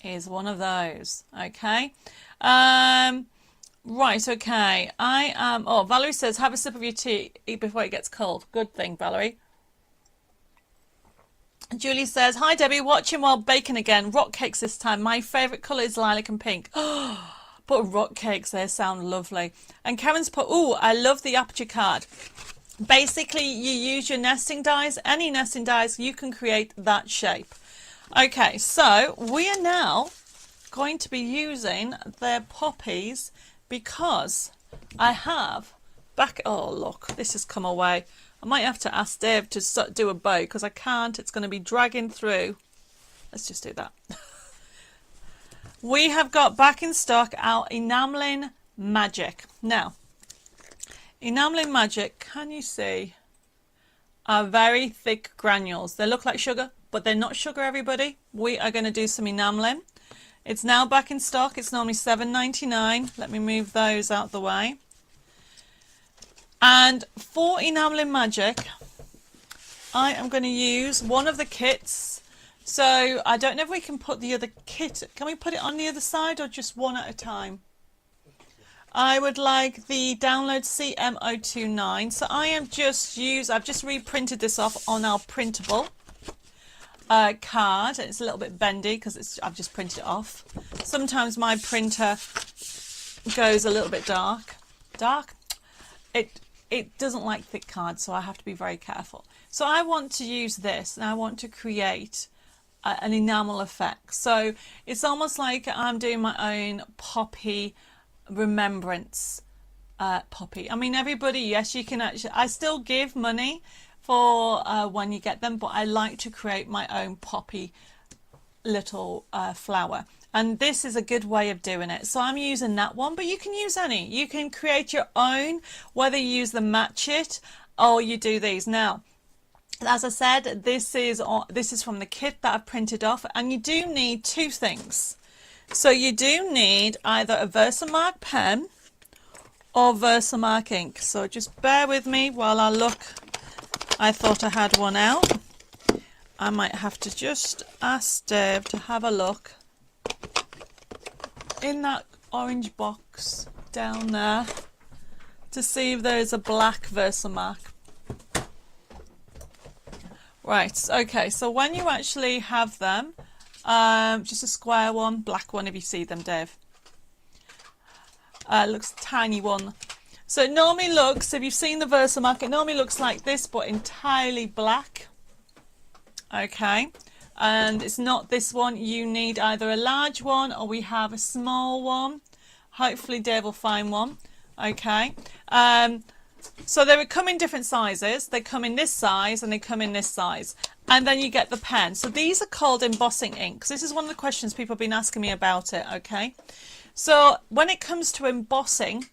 is one of those, okay? Right, okay. Valerie says, have a sip of your tea, eat before it gets cold. Good thing, Valerie. Julie says, hi Debbie, watching while baking again. Rock cakes this time. My favourite colour is lilac and pink. But rock cakes, they sound lovely. And Karen's put, I love the aperture card. Basically, you use your nesting dies. Any nesting dies, you can create that shape. Okay, so we are now going to be using their poppies because I have oh look, this has come away. I might have to ask Dave to do a bow because I can't. It's going to be dragging through. Let's just do that. We have got back in stock our Enameling Magic. Now, Enameling Magic, can you see, are very thick granules. They look like sugar, but they're not sugar, everybody. We are going to do some enameling. It's now back in stock. It's normally $7.99. Let me move those out the way. And for Enameling Magic, I am going to use one of the kits. So I don't know if we can put the other kit. Can we put it on the other side or just one at a time? I would like the download CM029. So I've just reprinted this off on our printable card. It's a little bit bendy because I've just printed it off. Sometimes my printer goes a little bit dark. It doesn't like thick cards, so I have to be very careful. So I want to use this and I want to create an enamel effect. So it's almost like I'm doing my own poppy remembrance poppy. I mean, everybody, yes, you can actually, I still give money for when you get them, but I like to create my own poppy little flower. And this is a good way of doing it. So I'm using that one, but you can use any. You can create your own, whether you use the Match It or you do these. Now, as I said, this is from the kit that I've printed off, and you do need two things. So you do need either a Versamark pen or Versamark ink. So just bear with me while I look. I thought I had one out. I might have to just ask Dave to have a look in that orange box down there to see if there is a black Versamark. Right, okay, so when you actually have them, just a square one, black one if you see them, Dave. Looks a tiny one. So it normally looks, if you've seen the Versamark, it normally looks like this, but entirely black. Okay. And it's not this one. You need either a large one or we have a small one. Hopefully Dave will find one. Okay. So they would come in different sizes. They come in this size and they come in this size. And then you get the pen. So these are called embossing inks. This is one of the questions people have been asking me about it, okay? So when it comes to embossing,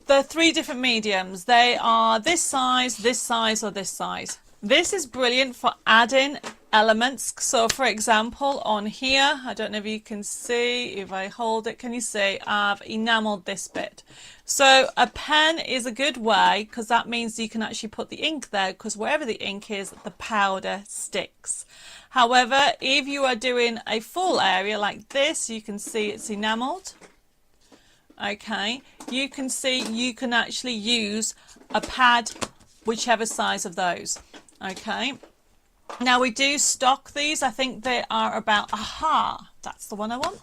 there are 3 different mediums. They are this size, or this size. This is brilliant for adding elements. So for example, on here, I don't know if you can see, if I hold it, can you see I've enameled this bit. So a pen is a good way, because that means you can actually put the ink there, because wherever the ink is, the powder sticks. However, if you are doing a full area like this, you can see it's enameled. Okay, you can see you can actually use a pad, whichever size of those. Okay, now we do stock these. I think they are about, that's the one I want.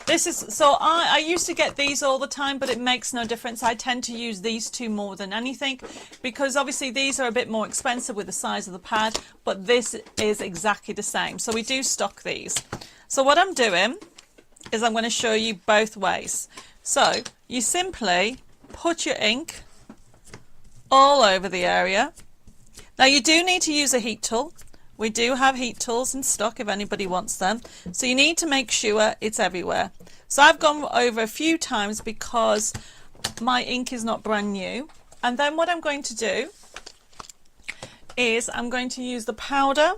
This is, so I used to get these all the time, but it makes no difference. I tend to use these 2 more than anything, because obviously these are a bit more expensive with the size of the pad, but this is exactly the same. So we do stock these. So what I'm doing is I'm going to show you both ways. So you simply put your ink all over the area. Now you do need to use a heat tool. We do have heat tools in stock if anybody wants them. So you need to make sure it's everywhere. So I've gone over a few times because my ink is not brand new. And then what I'm going to do is I'm going to use the powder.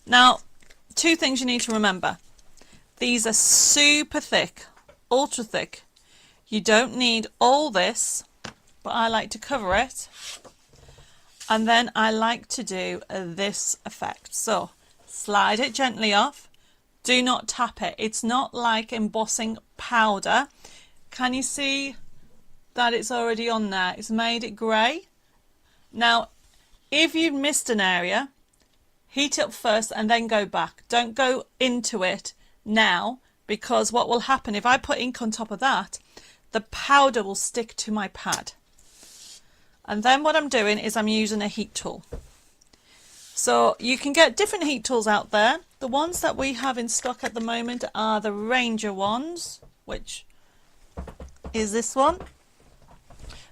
Now, 2 things you need to remember. These are super thick, ultra thick. You don't need all this, but I like to cover it. And then I like to do this effect. So slide it gently off. Do not tap it. It's not like embossing powder. Can you see that it's already on there? It's made it grey. Now, if you've missed an area, heat it up first and then go back. Don't go into it now, because what will happen if I put ink on top of that, the powder will stick to my pad. And then what I'm doing is I'm using a heat tool. So you can get different heat tools out there. The ones that we have in stock at the moment are the Ranger ones, which is this one.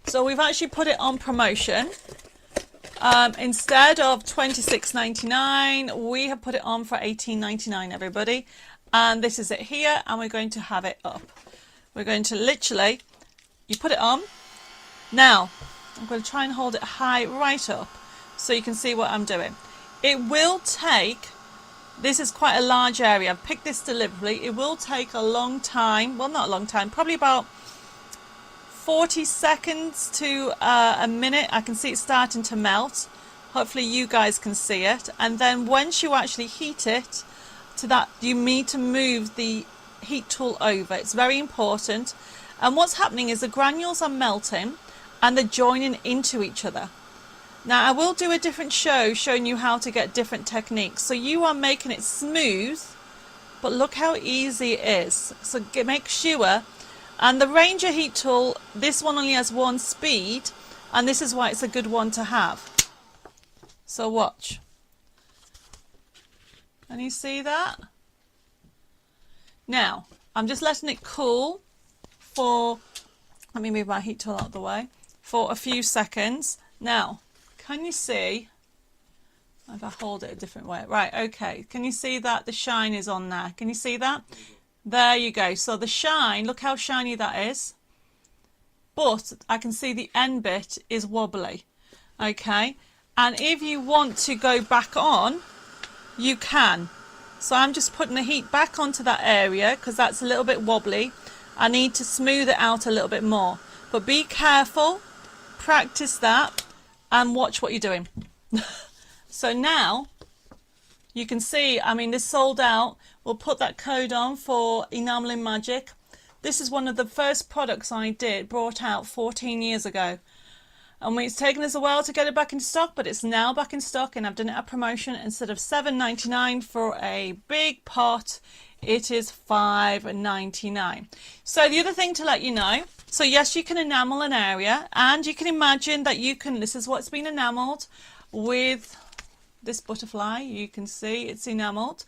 So we've actually put it on promotion. Instead of $26.99, we have put it on for $18.99, everybody. And this is it here, and we're going to have it up. We're going to literally, you put it on. Now, I'm going to try and hold it high right up so you can see what I'm doing. It will take, this is quite a large area. I've picked this deliberately. It will take a long time. Well, not a long time, probably about 40 seconds to a minute. I can see it starting to melt. Hopefully you guys can see it. And then once you actually heat it to that, you need to move the heat tool over. It's very important. And what's happening is the granules are melting and they're joining into each other. Now I will do a different show showing you how to get different techniques. So you are making it smooth, but look how easy it is. So make sure, and the Ranger heat tool, this one only has 1 speed, and this is why it's a good one to have. So watch. Can you see that? Now, I'm just letting it cool for, let me move my heat tool out of the way, for a few seconds. Now, can you see, if I hold it a different way, right, okay, can you see that the shine is on there? Can you see that? There you go. So the shine, look how shiny that is. But I can see the end bit is wobbly, okay? And if you want to go back on, you can. So I'm just putting the heat back onto that area because that's a little bit wobbly. I need to smooth it out a little bit more. But be careful, practice that, and watch what you're doing. So now you can see, I mean, this sold out. We'll put that code on for Enameling Magic. This is one of the first products I brought out 14 years ago. And it's taken us a while to get it back in stock, but it's now back in stock, and I've done it at promotion. Instead of $7.99 for a big pot, it is $5.99. So the other thing to let you know, so yes, you can enamel an area, and you can imagine that you can, this is what's been enameled with this butterfly. You can see it's enameled.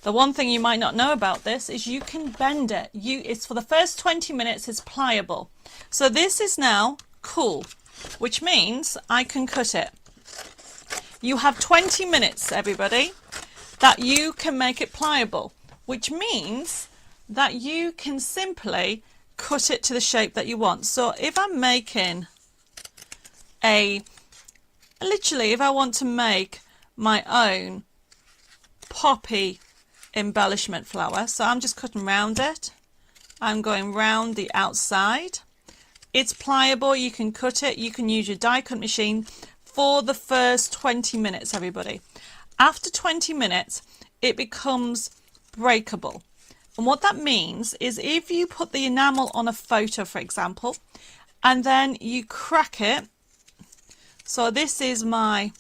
The one thing you might not know about this is you can bend it. It's for the first 20 minutes, it's pliable. So this is now cool, which means I can cut it. You have 20 minutes, everybody, that you can make it pliable, which means that you can simply cut it to the shape that you want. So if I'm making literally, if I want to make my own poppy embellishment flower, so I'm just cutting round it. I'm going round the outside. It's pliable, you can cut it, you can use your die cut machine for the first 20 minutes, everybody. After 20 minutes, it becomes breakable. And what that means is if you put the enamel on a photo, for example, and then you crack it, so this is my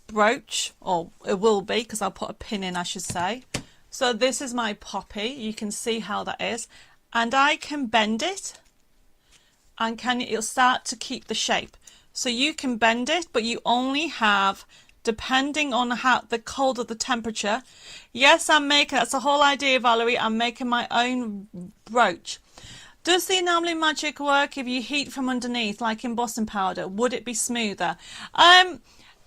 brooch, or it will be because I'll put a pin in, I should say. So this is my poppy, you can see how that is, and I can bend it, and it'll start to keep the shape. So you can bend it, but you only have, depending on how the cold of the temperature. Yes, that's the whole idea, Valerie. I'm making my own brooch. Does the enameling magic work if you heat from underneath, like embossing powder? Would it be smoother?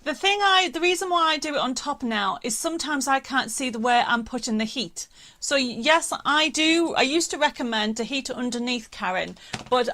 The reason why I do it on top now is sometimes I can't see where I'm putting the heat. So yes, I do. I used to recommend to heat it underneath, Karen, but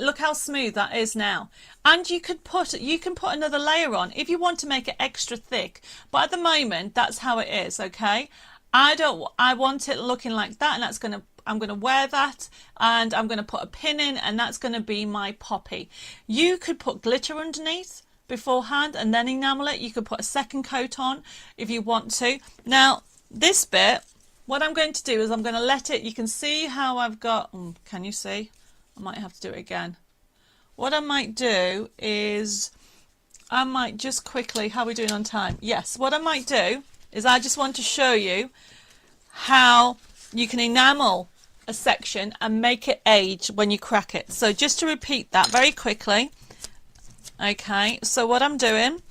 look how smooth that is now. And you can put another layer on if you want to make it extra thick. But at the moment, that's how it is. Okay. I want it looking like that, and I'm going to wear that, and I'm going to put a pin in, and that's going to be my poppy. You could put glitter underneath beforehand and then enamel it. You could put a second coat on if you want to. Now this bit, what I'm going to do is I'm going to let it, you can see how I've got, can you see? I might have to do it again. What I might do is I might just quickly, how are we doing on time? Yes, what I might do is I just want to show you how you can enamel a section and make it age when you crack it. So just to repeat that very quickly. Okay, so what I'm doing,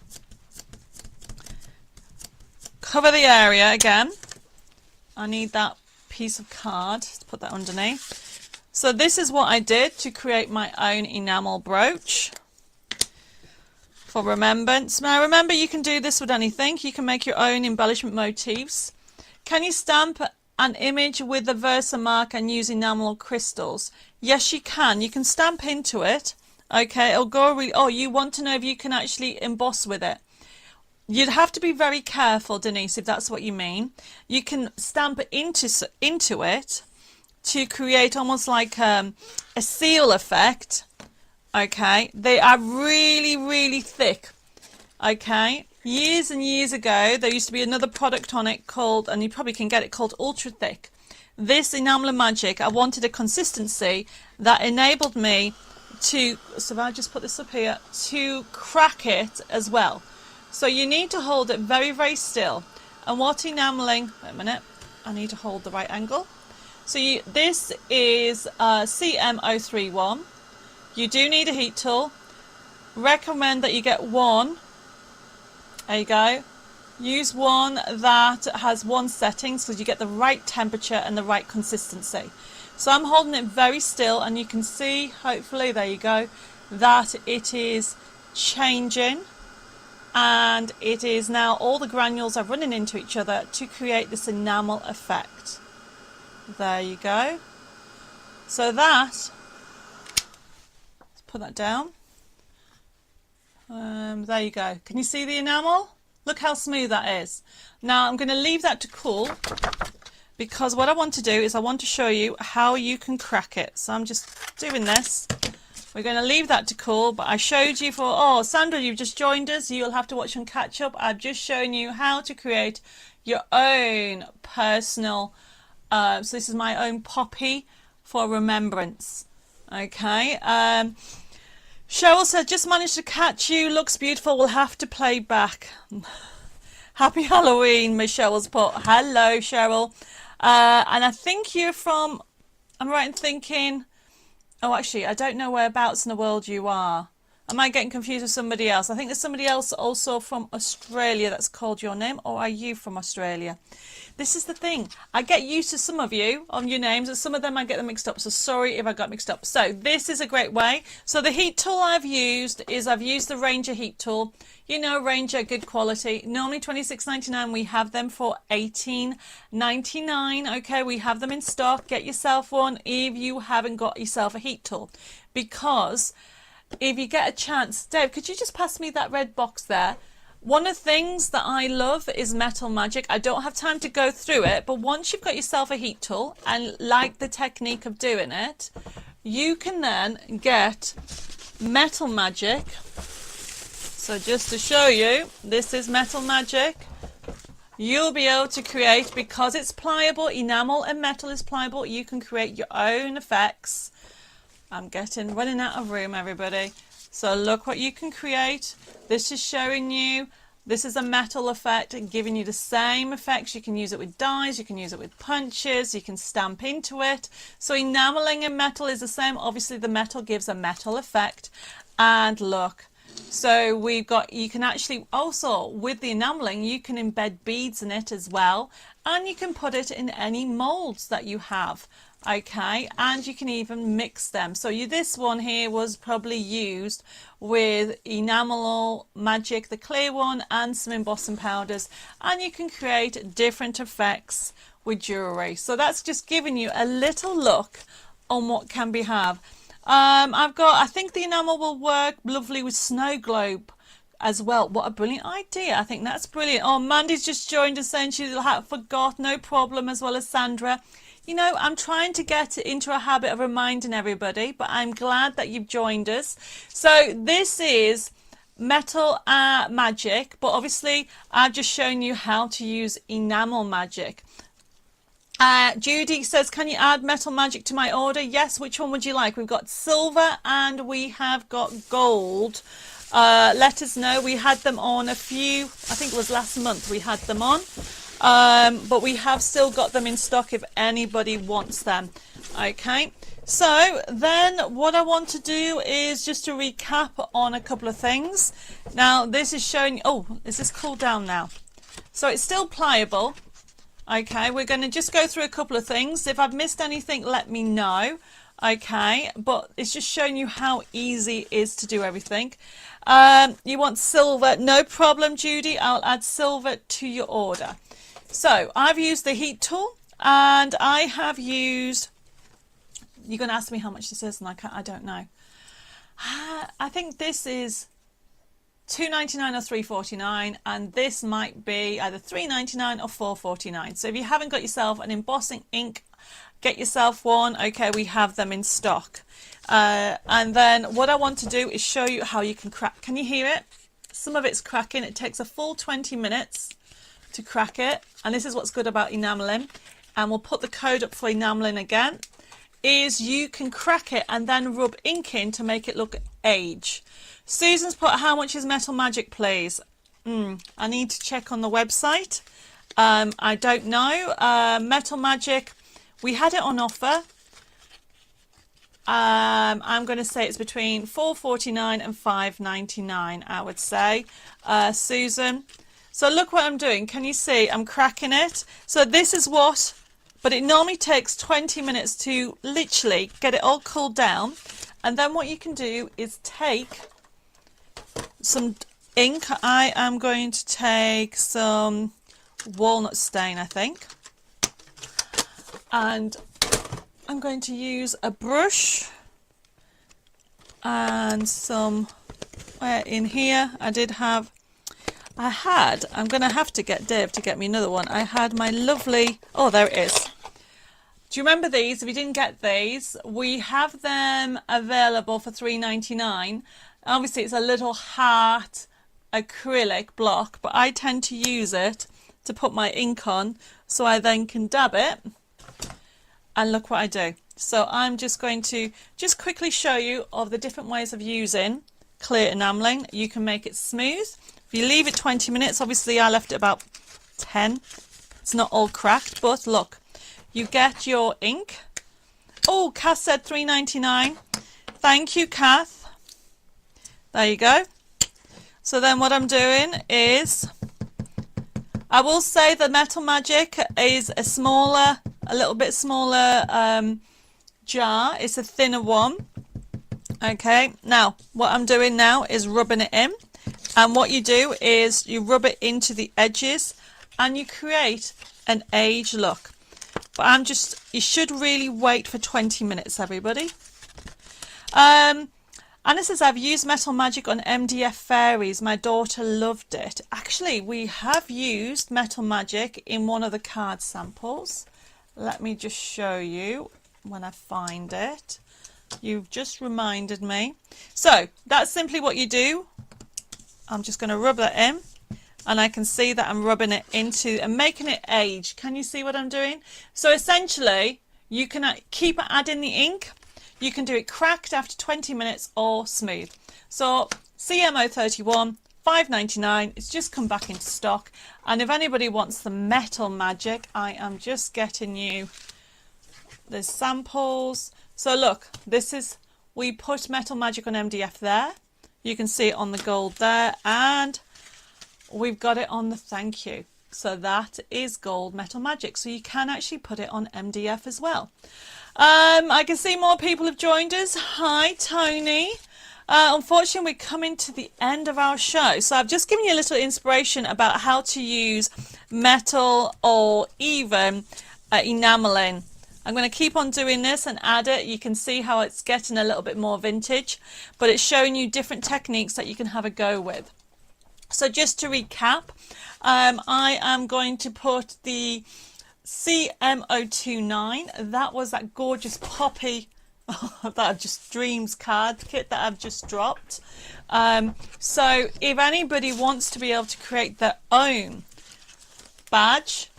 cover the area again. I need that piece of card to put that underneath. So this is what I did to create my own enamel brooch for remembrance. Now remember, you can do this with anything. You can make your own embellishment motifs. Can you stamp an image with the Versamark and use enamel crystals? Yes, you can. You can stamp into it. Okay, it'll go you want to know if you can actually emboss with it. You'd have to be very careful, Denise, if that's what you mean. You can stamp into it to create almost like a seal effect. Okay, they are really, really thick. Okay, years and years ago, there used to be another product on it called, and you probably can get it, called Ultra Thick. This Enameling Magic, I wanted a consistency that enabled me to, so if I just put this up here, to crack it as well. So you need to hold it very, very still. And what enameling, wait a minute, I need to hold the right angle. So this is CM031. You do need a heat tool. Recommend that you get one. There you go. Use one that has one setting so you get the right temperature and the right consistency. So I'm holding it very still, and you can see, hopefully, there you go, that it is changing, and it is now all the granules are running into each other to create this enamel effect. There you go. So let's put that down. There you go. Can you see the enamel? Look how smooth that is. Now I'm going to leave that to cool, because what I want to do is I want to show you how you can crack it. So I'm just doing this. We're going to leave that to cool, but I showed you Sandra, you've just joined us. You'll have to watch and catch up. I've just shown you how to create your own personal, so this is my own poppy for remembrance. Okay. Cheryl said, just managed to catch you. Looks beautiful. We'll have to play back. Happy Halloween, Michelle's put. Hello, Cheryl. And I think you're from, I'm right in thinking, oh, actually, I don't know whereabouts in the world you are. Am I getting confused with somebody else? I think there's somebody else also from Australia that's called your name, or are you from Australia? This is the thing. I get used to some of you on your names, and some of them I get them mixed up. So sorry if I got mixed up. So this is a great way. So the heat tool I've used the Ranger heat tool. You know, Ranger, good quality. Normally $26.99. We have them for $18.99. Okay, we have them in stock. Get yourself one if you haven't got yourself a heat tool, because if you get a chance, Dave, could you just pass me that red box there? One of the things that I love is Metal Magic. I don't have time to go through it, but once you've got yourself a heat tool and like the technique of doing it, you can then get Metal Magic. So just to show you, this is Metal Magic. You'll be able to create, because it's pliable, enamel and metal is pliable, you can create your own effects. I'm running out of room, everybody. So look what you can create. This is showing you, this is a metal effect and giving you the same effects. You can use it with dies, you can use it with punches, you can stamp into it. So enameling and metal is the same. Obviously the metal gives a metal effect. And look, so we've got, you can actually also, with the enameling, you can embed beads in it as well. And you can put it in any molds that you have. Okay, and you can even mix them. So this one here was probably used with Enamel Magic, the clear one, and some embossing powders, and you can create different effects with jewelry. So that's just giving you a little look on what can be have. I think the enamel will work lovely with snow globe as well. What a brilliant idea. I think that's brilliant. Oh, Mandy's just joined us saying she forgot. No problem, as well as Sandra. You know, I'm trying to get into a habit of reminding everybody, but I'm glad that you've joined us. So this is Metal Magic, but obviously I've just shown you how to use Enamel Magic. Judy says, can you add Metal Magic to my order? Yes, which one would you like? We've got silver and we have got gold. Let us know. We had them on I think it was last month we had them on. But we have still got them in stock if anybody wants them. Okay, so then what I want to do is just to recap on a couple of things. Now this is showing, oh, is this cooled down now? So it's still pliable. Okay, we're going to just go through a couple of things. If I've missed anything, let me know. Okay, but it's just showing you how easy it is to do everything. You want silver? No problem, Judy. I'll add silver to your order. So I've used the heat tool, and I have used, you're going to ask me how much this is, and I don't know. I think this is $2.99 or $3.49, and this might be either $3.99 or $4.49. So if you haven't got yourself an embossing ink, get yourself one. Okay, we have them in stock. And then what I want to do is show you how you can crack. Can you hear it? Some of it's cracking. It takes a full 20 minutes to crack it, and this is what's good about enameling, and we'll put the code up for enameling again, is you can crack it and then rub ink in to make it look age. Susan's put, how much is Metal Magic, please? I need to check on the website. I don't know. Metal Magic, we had it on offer. I'm going to say it's between $4.49 and $5.99, I would say. Susan, so look what I'm doing. Can you see? I'm cracking it. So this is what, but it normally takes 20 minutes to literally get it all cooled down. And then what you can do is take some ink. I am going to take some walnut stain, I think. And I'm going to use a brush and some, in here I'm going to have to get Dave to get me another one. I had my lovely, oh, there it is. Do you remember these? If you didn't get these, we have them available for $3.99. Obviously, it's a little heart acrylic block, but I tend to use it to put my ink on, so I then can dab it. And look what I do. So I'm just going to just quickly show you of the different ways of using clear enameling. You can make it smooth. If you leave it 20 minutes, obviously I left it about 10. It's not all cracked, but look, you get your ink. Oh, Kath said $3.99. Thank you, Kath. There you go. So then what I'm doing is, I will say the Metal Magic is a little bit smaller jar. It's a thinner one. Okay, now what I'm doing now is rubbing it in. And what you do is you rub it into the edges and you create an age look. But you should really wait for 20 minutes, everybody. Anna says, I've used Metal Magic on MDF fairies. My daughter loved it. Actually, we have used Metal Magic in one of the card samples. Let me just show you when I find it. You've just reminded me. So that's simply what you do. I'm just going to rub that in. And I can see that I'm rubbing it into and making it age. Can you see what I'm doing? So essentially, you can keep adding the ink. You can do it cracked after 20 minutes or smooth. So CMO31, $5.99. It's just come back into stock. And if anybody wants the Metal Magic, I am just getting you the samples. So look, we put Metal Magic on MDF there. You can see it on the gold there. And we've got it on the thank you. So that is gold Metal Magic. So you can actually put it on MDF as well. I can see more people have joined us. Hi, Tony. Unfortunately, we're coming to the end of our show. So I've just given you a little inspiration about how to use metal or even enameling. I'm going to keep on doing this and add it. You can see how it's getting a little bit more vintage, but it's showing you different techniques that you can have a go with. So just to recap, I am going to put the CMO29. That was that gorgeous poppy that just dreams card kit that I've just dropped. So if anybody wants to be able to create their own badge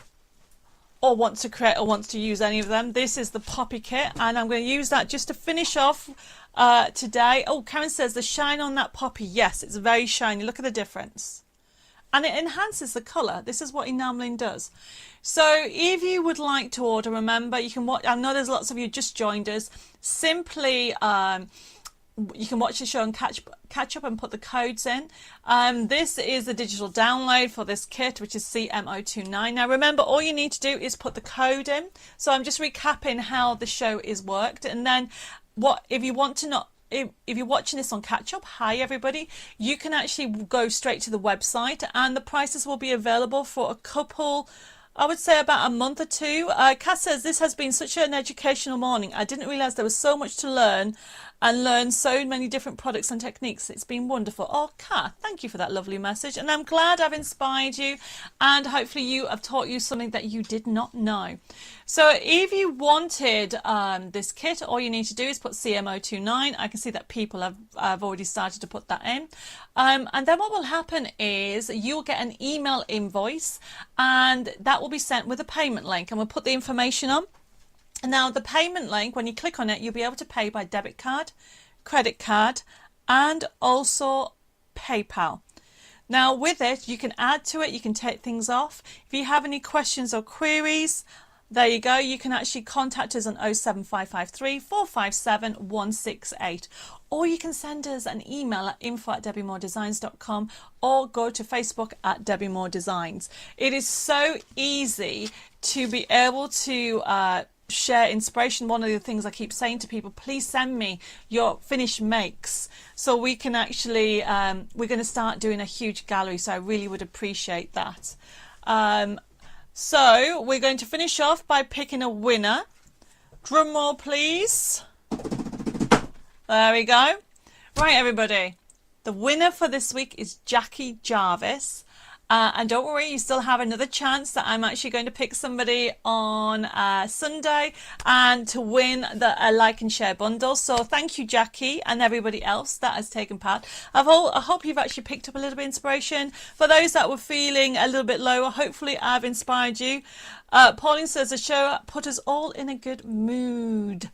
or wants to use any of them, this is the poppy kit, and I'm going to use that just to finish off today. Oh, Karen says the shine on that poppy. Yes, it's very shiny. Look at the difference. And it enhances the colour. This is what enameling does. So if you would like to order, remember, you can watch. I know there's lots of you just joined us. Simply, you can watch the show and catch up and put the codes in. This is the digital download for this kit, which is CMO29. Now, remember, all you need to do is put the code in. So I'm just recapping how the show is worked. And then if you want to not, if you're watching this on catch up, hi everybody, you can actually go straight to the website and the prices will be available for a couple, I would say about a month or two. Kat says, this has been such an educational morning. I didn't realise there was so much to learn and learn so many different products and techniques. It's been wonderful. Oh, Kat, thank you for that lovely message. And I'm glad I've inspired you and hopefully I've taught you something that you did not know. So if you wanted this kit, all you need to do is put CMO29. I can see that people have already started to put that in. And then what will happen is you'll get an email invoice and that will be sent with a payment link, and we'll put the information on. And now the payment link, when you click on it, you'll be able to pay by debit card, credit card, and also PayPal. Now with it, you can add to it, you can take things off. If you have any questions or queries, there you go. You can actually contact us on 07553 457 168. Or you can send us an email at info@debbimoredesigns.com or go to Facebook at Debbie More Designs. It is so easy to be able to share inspiration. One of the things I keep saying to people, please send me your finished makes so we can actually we're going to start doing a huge gallery, so I really would appreciate that. So we're going to finish off by picking a winner. Drum roll please. There we go. Right everybody, the winner for this week is Jackie Jarvis. And don't worry, you still have another chance that I'm actually going to pick somebody on Sunday and to win the like and share bundle. So thank you, Jackie, and everybody else that has taken part. I hope you've actually picked up a little bit of inspiration. For those that were feeling a little bit lower, hopefully I've inspired you. Pauline says the show put us all in a good mood.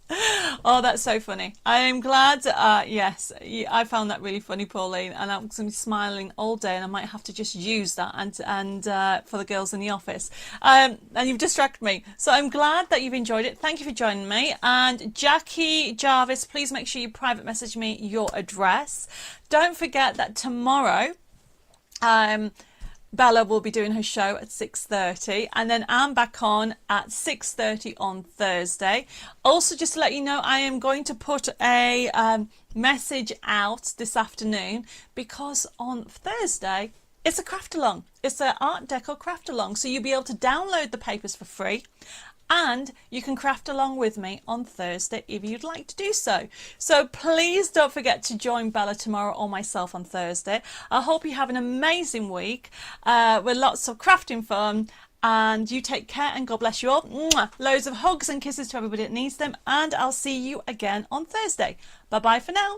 Oh, that's so funny. I am glad. Yes, I found that really funny, Pauline, and I'm going to be smiling all day, and I might have to just use that and for the girls in the office. And you've distracted me, so I'm glad that you've enjoyed it. Thank you for joining me. And Jackie Jarvis, please make sure you private message me your address. Don't forget that tomorrow, Bella will be doing her show at 6:30, and then I'm back on at 6:30 on Thursday. Also, just to let you know, I am going to put a message out this afternoon, because on Thursday it's a craft along. It's an Art Deco craft along, so you'll be able to download the papers for free, and you can craft along with me on Thursday if you'd like to do so. So please don't forget to join Bella tomorrow or myself on Thursday. I hope you have an amazing week with lots of crafting fun, and you take care, and God bless you all. Mwah. Loads of hugs and kisses to everybody that needs them, and I'll see you again on Thursday. Bye bye for now.